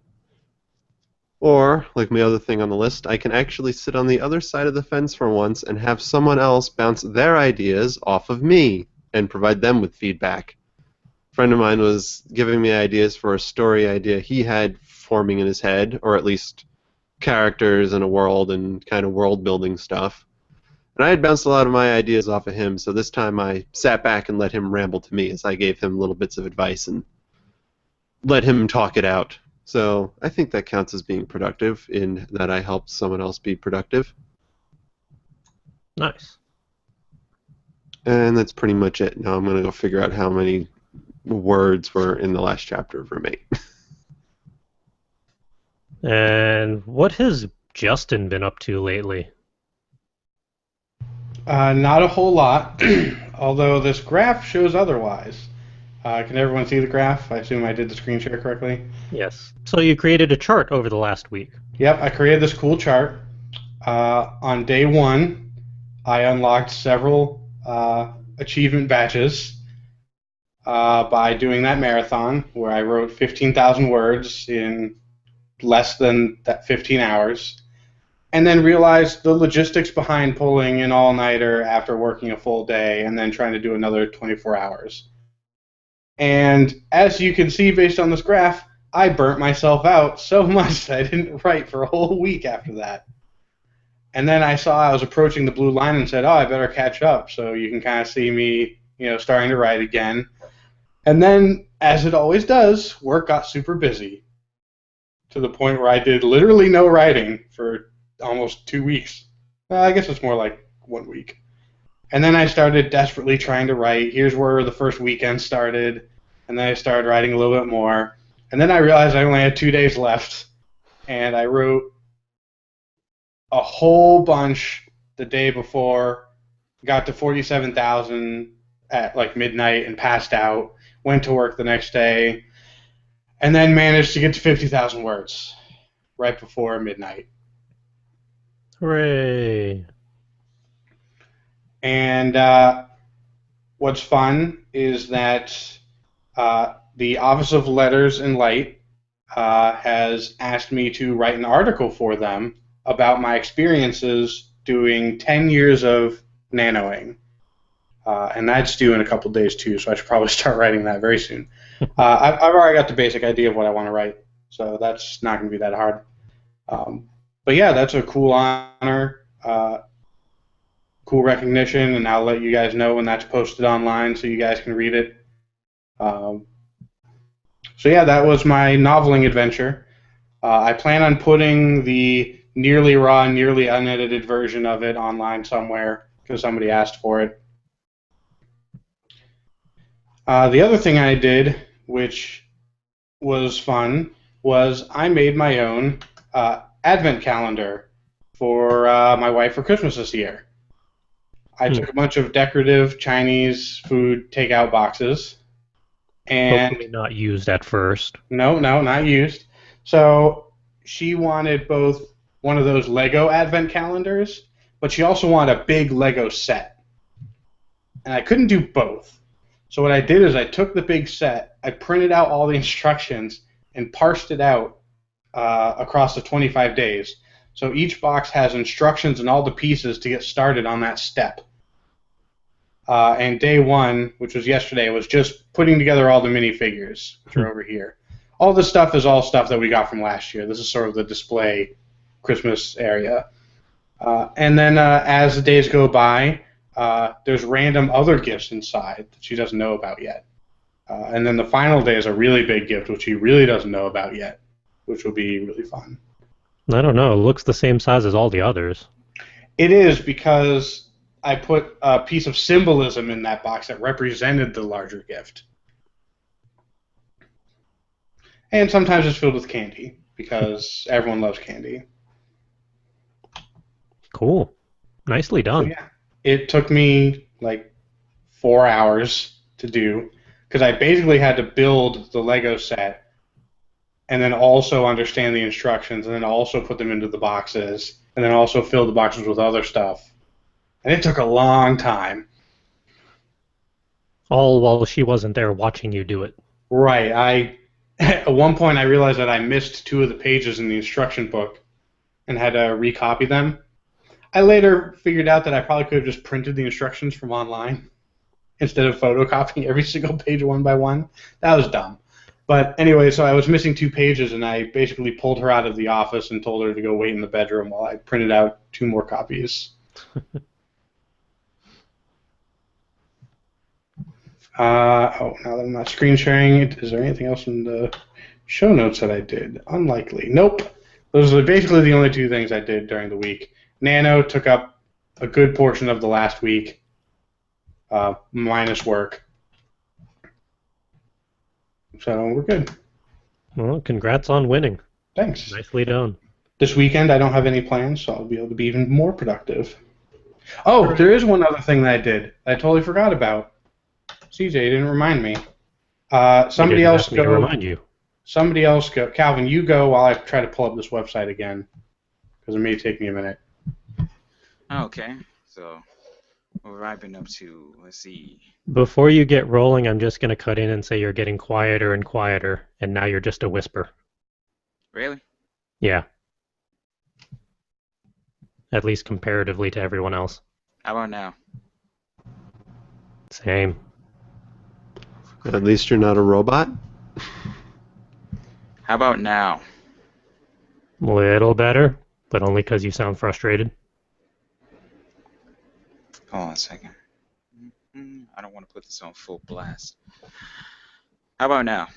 Or, like my other thing on the list, I can actually sit on the other side of the fence for once and have someone else bounce their ideas off of me and provide them with feedback. A friend of mine was giving me ideas for a story idea he had forming in his head, or at least characters and a world and kind of world-building stuff. And I had bounced a lot of my ideas off of him, so this time I sat back and let him ramble to me as I gave him little bits of advice and let him talk it out. So I think that counts as being productive in that I helped someone else be productive. Nice. And that's pretty much it. Now I'm going to go figure out how many words were in the last chapter of Roommate. And what has Justin been up to lately? Not a whole lot, although this graph shows otherwise. Can everyone see the graph? I assume I did the screen share correctly. Yes. So you created a chart over the last week. Yep, I created this cool chart. On day one, I unlocked several achievement badges by doing that marathon where I wrote 15,000 words in less than that 15 hours, and then realized the logistics behind pulling an all-nighter after working a full day and then trying to do another 24 hours. And as you can see based on this graph, I burnt myself out so much that I didn't write for a whole week after that. And then I saw I was approaching the blue line and said, oh, I better catch up. So you can kind of see me, starting to write again. And then, as it always does, work got super busy to the point where I did literally no writing for almost 2 weeks. Well, I guess it's more like 1 week. And then I started desperately trying to write. Here's where the first weekend started. And then I started writing a little bit more. And then I realized I only had 2 days left. And I wrote a whole bunch the day before, got to 47,000 at like midnight and passed out, went to work the next day, and then managed to get to 50,000 words right before midnight. Hooray. And what's fun is that the Office of Letters and Light has asked me to write an article for them about my experiences doing 10 years of nanoing. And that's due in a couple days, too, so I should probably start writing that very soon. I've already got the basic idea of what I want to write, so that's not going to be that hard. But yeah, that's a cool honor. cool recognition, and I'll let you guys know when that's posted online so you guys can read it. So yeah, that was my noveling adventure. I plan on putting the nearly raw, nearly unedited version of it online somewhere because somebody asked for it. The other thing I did, which was fun, was I made my own advent calendar for my wife for Christmas this year. I took a bunch of decorative Chinese food takeout boxes. And hopefully not used at first. No, not used. So she wanted both one of those Lego advent calendars, but she also wanted a big Lego set. And I couldn't do both. So what I did is I took the big set, I printed out all the instructions, and parsed it out across the 25 days. So each box has instructions and all the pieces to get started on that step. And day one, which was yesterday, was just putting together all the minifigures, which are over here. All this stuff is all stuff that we got from last year. This is sort of the display Christmas area. And then as the days go by, there's random other gifts inside that she doesn't know about yet. And then the final day is a really big gift, which she really doesn't know about yet, which will be really fun. I don't know. It looks the same size as all the others. It is because I put a piece of symbolism in that box that represented the larger gift. And sometimes it's filled with candy, because everyone loves candy. Cool. Nicely done. So, yeah. It took me like 4 hours to do, because I basically had to build the Lego set, and then also understand the instructions, and then also put them into the boxes, and then also fill the boxes with other stuff. And it took a long time. All while she wasn't there watching you do it. Right. At one point, I realized that I missed 2 of the pages in the instruction book and had to recopy them. I later figured out that I probably could have just printed the instructions from online instead of photocopying every single page one by one. That was dumb. But anyway, so I was missing 2 pages, and I basically pulled her out of the office and told her to go wait in the bedroom while I printed out 2 more copies. Now that I'm not screen sharing it, is there anything else in the show notes that I did? Unlikely. Nope. Those are basically the only 2 things I did during the week. Nano took up a good portion of the last week, minus work. So we're good. Well, congrats on winning. Thanks. Nicely done. This weekend I don't have any plans, so I'll be able to be even more productive. Oh, there is one other thing that I did I totally forgot about. CJ didn't remind me. Somebody else ask me to go. remind you. Somebody else go. Calvin, you go while I try to pull up this website again, because it may take me a minute. Okay, so what have I been up to? Let's see. Before you get rolling, I'm just going to cut in and say you're getting quieter and quieter, and now you're just a whisper. Really? Yeah. At least comparatively to everyone else. How about now? Same. At least you're not a robot. How about now? Little better, but only because you sound frustrated. Hold on a second. I don't want to put this on full blast. How about now?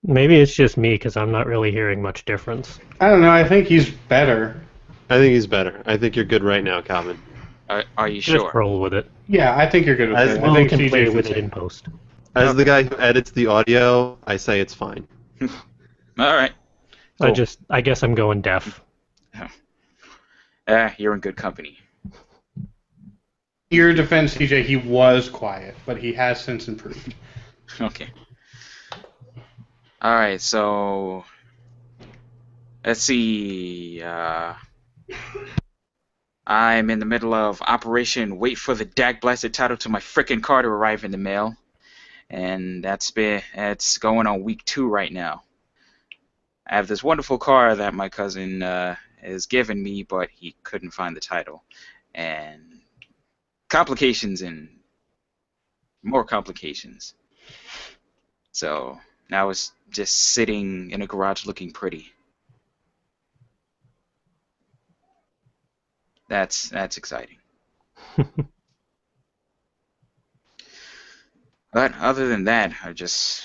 Maybe it's just me because I'm not really hearing much difference. I don't know. I think he's better. I think he's better. I think you're good right now, Calvin. Are you Just sure? roll with it. Yeah, I think you're good with As it. well I think can play CJ with fits it in post. As the guy who edits the audio, I say it's fine. All right. Cool. I guess I'm going deaf. You're in good company. Your defense, CJ, he was quiet, but he has since improved. Okay. All right, so let's see. I'm in the middle of Operation Wait for the Dag Blasted title to my frickin' car to arrive in the mail, and it's going on week 2 right now. I have this wonderful car that my cousin has given me, but he couldn't find the title, and complications and more complications. So now it's just sitting in a garage looking pretty. That's exciting. But other than that, I've just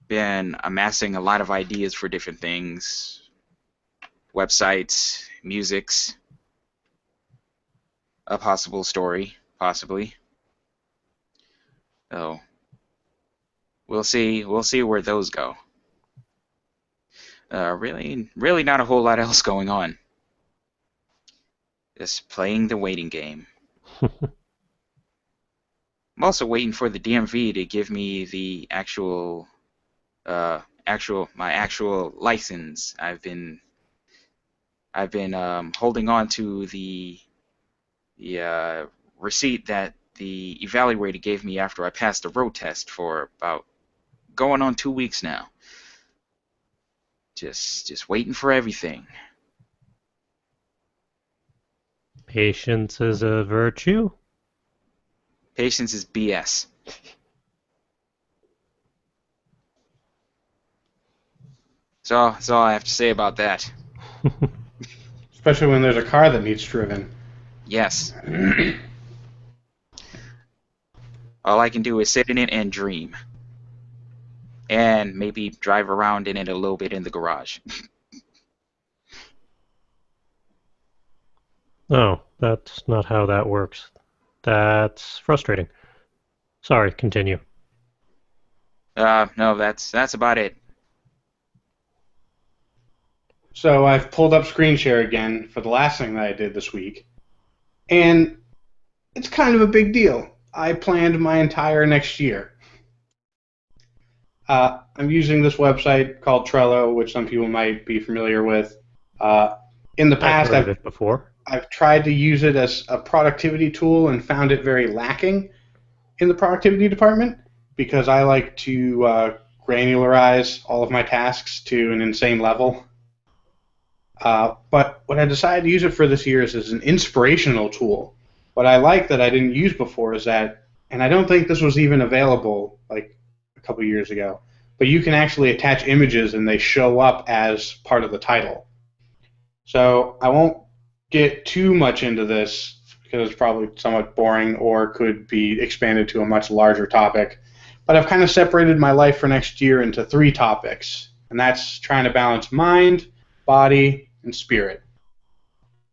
been amassing a lot of ideas for different things, websites, musics, a possible story, possibly. So we'll see where those go. Really not a whole lot else going on. Just playing the waiting game. I'm also waiting for the DMV to give me the my actual license. I've been holding on to the receipt that the evaluator gave me after I passed the road test for about going on 2 weeks now. Just waiting for everything. Patience is a virtue. Patience is BS. So that's all I have to say about that. Especially when there's a car that needs driven. Yes. All I can do is sit in it and dream. And maybe drive around in it a little bit in the garage. Oh, that's not how that works. That's frustrating. Sorry, continue. No, that's about it. So I've pulled up screen share again for the last thing that I did this week. And it's kind of a big deal. I planned my entire next year. I'm using this website called Trello, which some people might be familiar with. In the past, I've heard of it before. I've tried to use it as a productivity tool and found it very lacking in the productivity department because I like to granularize all of my tasks to an insane level. But what I decided to use it for this year is as an inspirational tool. What I like that I didn't use before is that, and I don't think this was even available like a couple years ago, but you can actually attach images and they show up as part of the title. So I won't get too much into this because it's probably somewhat boring or could be expanded to a much larger topic. But I've kind of separated my life for next year into 3 topics, and that's trying to balance mind, body, and spirit.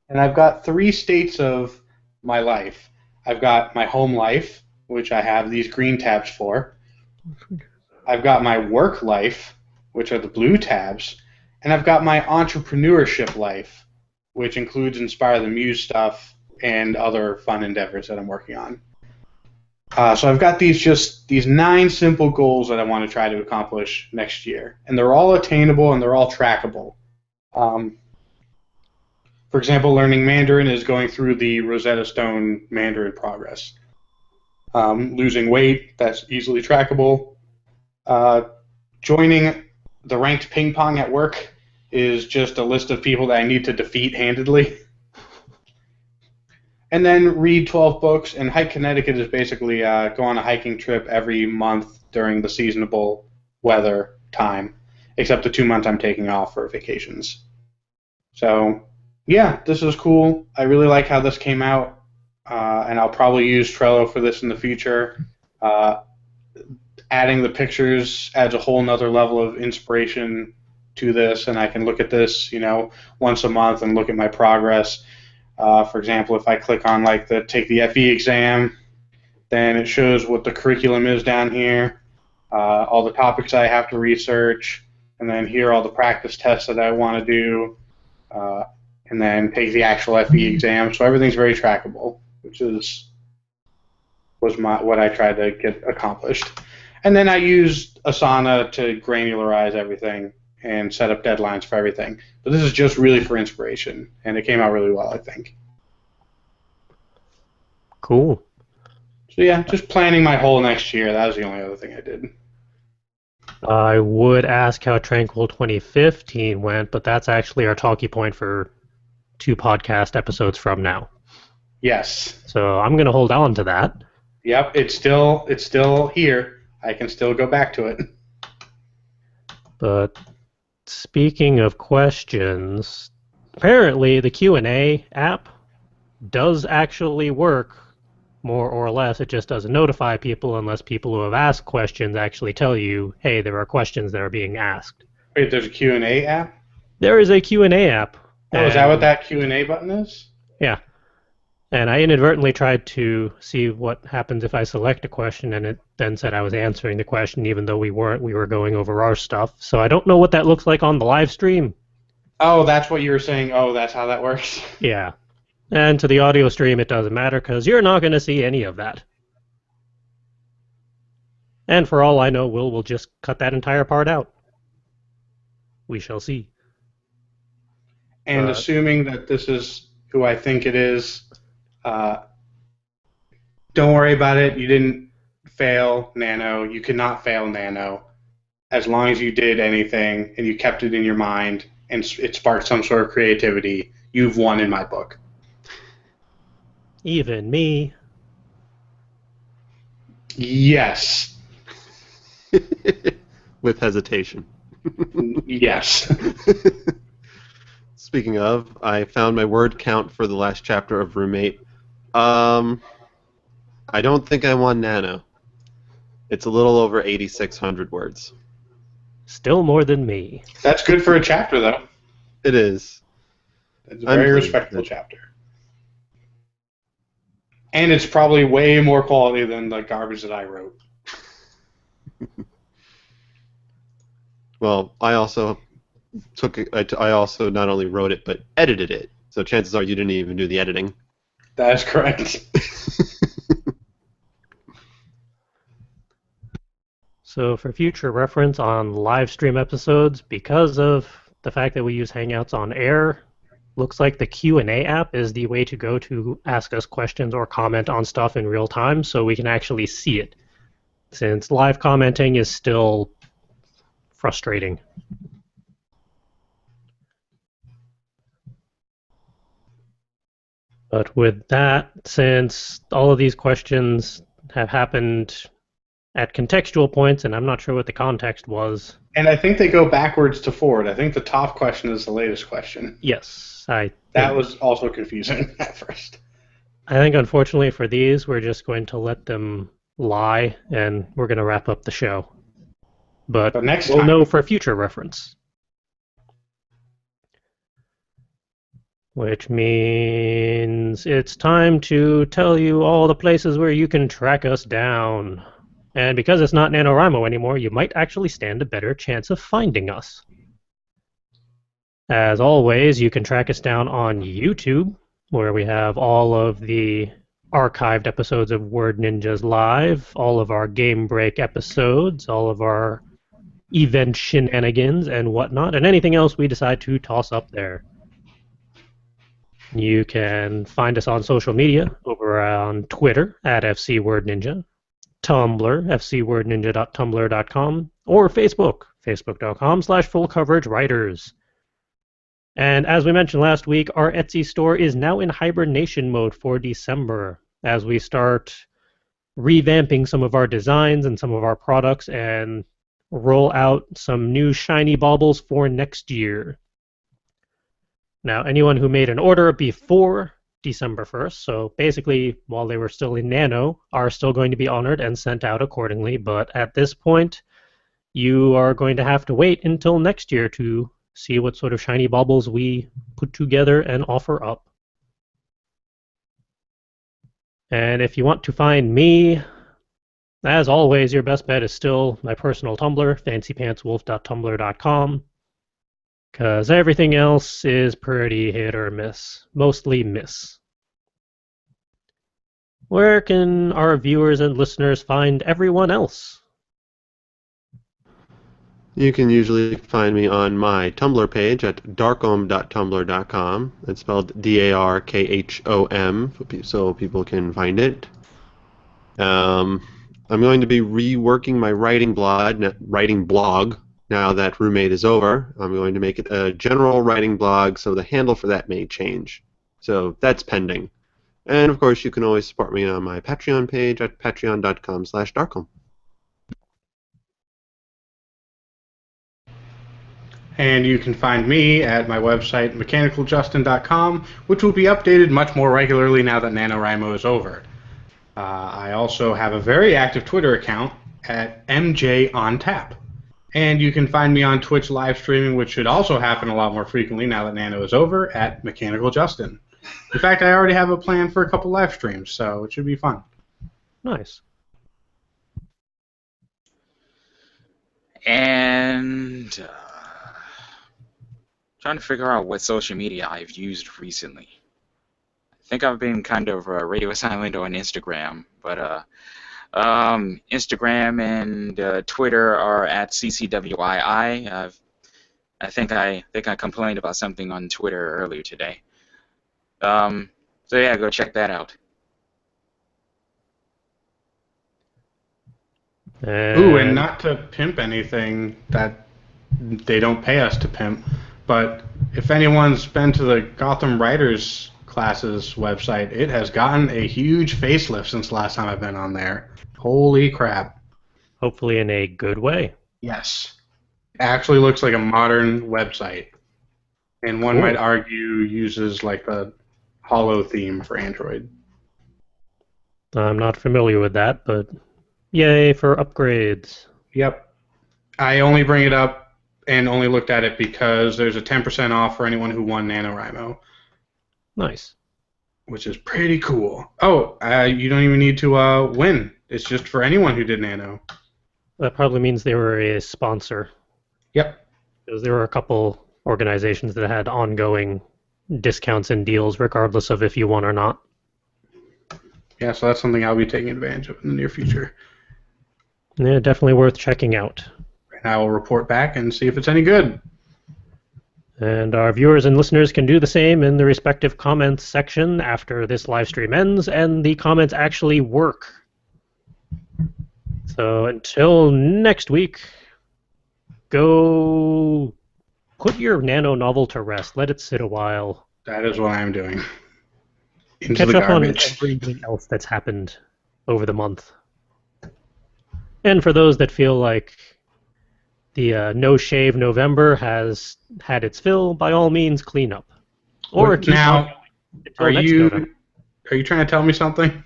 And I've got 3 states of my life. I've got my home life, which I have these green tabs for. I've got my work life, which are the blue tabs. And I've got my entrepreneurship life, which includes Inspire the Muse stuff and other fun endeavors that I'm working on. So I've got these 9 simple goals that I want to try to accomplish next year. And they're all attainable and they're all trackable. For example, learning Mandarin is going through the Rosetta Stone Mandarin progress. Losing weight, that's easily trackable. Joining the ranked ping pong at work is just a list of people that I need to defeat handedly. And then read 12 books, and Hike Connecticut is basically go on a hiking trip every month during the seasonable weather time, except the 2 months I'm taking off for vacations. So, yeah, this is cool. I really like how this came out, and I'll probably use Trello for this in the future. Adding the pictures adds a whole nother level of inspiration to this, and I can look at this, once a month and look at my progress. For example, if I click on take the FE exam, then it shows what the curriculum is down here, all the topics I have to research, and then here are all the practice tests that I want to do, and then take the actual FE exam. So everything's very trackable, which was what I tried to get accomplished. And then I used Asana to granularize everything and set up deadlines for everything. But this is just really for inspiration, and it came out really well, I think. Cool. So yeah, just planning my whole next year. That was the only other thing I did. I would ask how Tranquil 2015 went, but that's actually our talking point for 2 podcast episodes from now. Yes. So I'm going to hold on to that. Yep, it's still here. I can still go back to it. But speaking of questions, apparently the Q&A app does actually work, more or less. It just doesn't notify people unless people who have asked questions actually tell you, hey, there are questions that are being asked. Wait, there's a Q&A app? There is a Q&A app. Oh, is that what that Q&A button is? Yeah. And I inadvertently tried to see what happens if I select a question, and it then said I was answering the question even though we weren't. We were going over our stuff. So I don't know what that looks like on the live stream. Oh, that's what you were saying. Oh, that's how that works. Yeah. And to the audio stream, it doesn't matter because you're not going to see any of that. And for all I know, will just cut that entire part out. We shall see. And assuming that this is who I think it is, don't worry about it. You didn't fail Nano. You cannot fail Nano. As long as you did anything and you kept it in your mind and it sparked some sort of creativity, you've won in my book. Even me. Yes. With hesitation. Yes. Speaking of, I found my word count for the last chapter of Roommate. I don't think I won Nano. It's a little over 8,600 words. Still more than me. That's good for a chapter, though. It is. It's a very respectable chapter. And it's probably way more quality than the garbage that I wrote. Well, I also I also not only wrote it, but edited it. So chances are you didn't even do the editing. That is correct. So for future reference on live stream episodes, because of the fact that we use Hangouts on air, looks like the Q&A app is the way to go to ask us questions or comment on stuff in real time so we can actually see it, since live commenting is still frustrating. But with that, since all of these questions have happened at contextual points, and I'm not sure what the context was. And I think they go backwards to forward. I think the top question is the latest question. Yes. That was also confusing at first. I think, unfortunately, for these, we're just going to let them lie, and we're going to wrap up the show. But we'll know for future reference. Which means it's time to tell you all the places where you can track us down. And because it's not NaNoWriMo anymore, you might actually stand a better chance of finding us. As always, you can track us down on YouTube, where we have all of the archived episodes of Word Ninjas Live, all of our Game Break episodes, all of our event shenanigans and whatnot, and anything else we decide to toss up there. You can find us on social media over on Twitter at FCWordNinja, Tumblr, fcwordninja.tumblr.com, or Facebook, facebook.com/fullcoveragewriters. And as we mentioned last week, our Etsy store is now in hibernation mode for December as we start revamping some of our designs and some of our products and roll out some new shiny baubles for next year. Now, anyone who made an order before December 1st, so basically while they were still in Nano, are still going to be honored and sent out accordingly, but at this point, you are going to have to wait until next year to see what sort of shiny baubles we put together and offer up. And if you want to find me, as always, your best bet is still my personal Tumblr, fancypantswolf.tumblr.com. Because everything else is pretty hit or miss. Mostly miss. Where can our viewers and listeners find everyone else? You can usually find me on my Tumblr page at darkhom.tumblr.com. It's spelled DARKHOM, so people can find it. I'm going to be reworking my writing blog now that Roommate is over. I'm going to make it a general writing blog, so the handle for that may change. So that's pending. And of course, you can always support me on my Patreon page at patreon.com/darkhom. And you can find me at my website, mechanicaljustin.com, which will be updated much more regularly now that NaNoWriMo is over. I also have a very active Twitter account at MJOnTap. And you can find me on Twitch live streaming, which should also happen a lot more frequently now that Nano is over, at MechanicalJustin. In fact, I already have a plan for a couple live streams, so it should be fun. Nice. And trying to figure out what social media I've used recently. I think I've been kind of radio silent on Instagram, but Instagram and Twitter are at CCWII. I think I complained about something on Twitter earlier today. So yeah, go check that out. Ooh, and not to pimp anything that they don't pay us to pimp, but if anyone's been to the Gotham Writers Classes website, it has gotten a huge facelift since the last time I've been on there. Holy crap. Hopefully in a good way. Yes. It actually looks like a modern website. And one Cool. might argue uses like the Hollow theme for Android. I'm not familiar with that, but yay for upgrades. Yep. I only bring it up and only looked at it because there's a 10% off for anyone who won NaNoWriMo, Nice. which is pretty cool. Oh, you don't even need to win. It's just for anyone who did Nano. That probably means they were a sponsor, Yep. because there were a couple organizations that had ongoing discounts and deals regardless of if you won or not. Yeah, so that's something I'll be taking advantage of in the near future. Yeah, definitely worth checking out. And I will report back and see if it's any good. And our viewers and listeners can do the same in the respective comments section after this live stream ends, and the comments actually work. So until next week, go put your Nano novel to rest. Let it sit a while. That is what I'm doing. Into Catch the up on garbage. everything else that's happened over the month. And for those that feel like the No Shave November has had its fill, by all means, clean up. Or keep on Now, going until are next November. you trying to tell me something?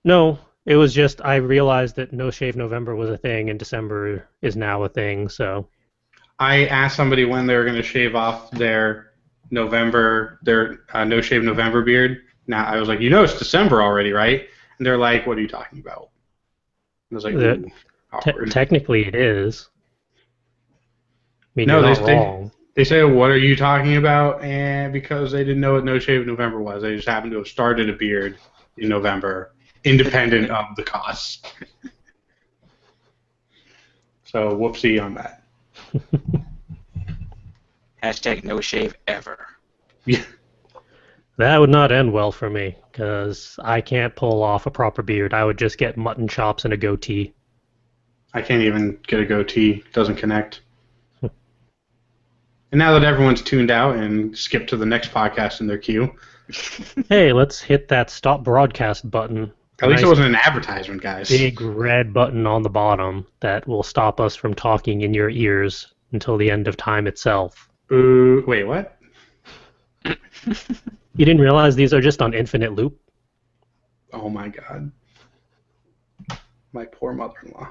No, it was just I realized that No Shave November was a thing and December is now a thing, so I asked somebody when they were going to shave off their No Shave November beard. Now I was like, it's December already, right? And they're like, what are you talking about? I was like, ooh, awkward. technically it is. I mean, No, you're they not say- wrong. They say, what are you talking about? And because they didn't know what No Shave November was, they just happened to have started a beard in November, independent of the costs. So whoopsie on that. Hashtag no shave ever. Yeah. That would not end well for me, because I can't pull off a proper beard. I would just get mutton chops and a goatee. I can't even get a goatee. It doesn't connect. And now that everyone's tuned out and skipped to the next podcast in their queue, Hey, let's hit that stop broadcast button. at least it Nice wasn't an advertisement, guys. big red button on the bottom that will stop us from talking in your ears until the end of time itself. Wait, what? You didn't realize these are just on infinite loop? Oh my god. My poor mother-in-law.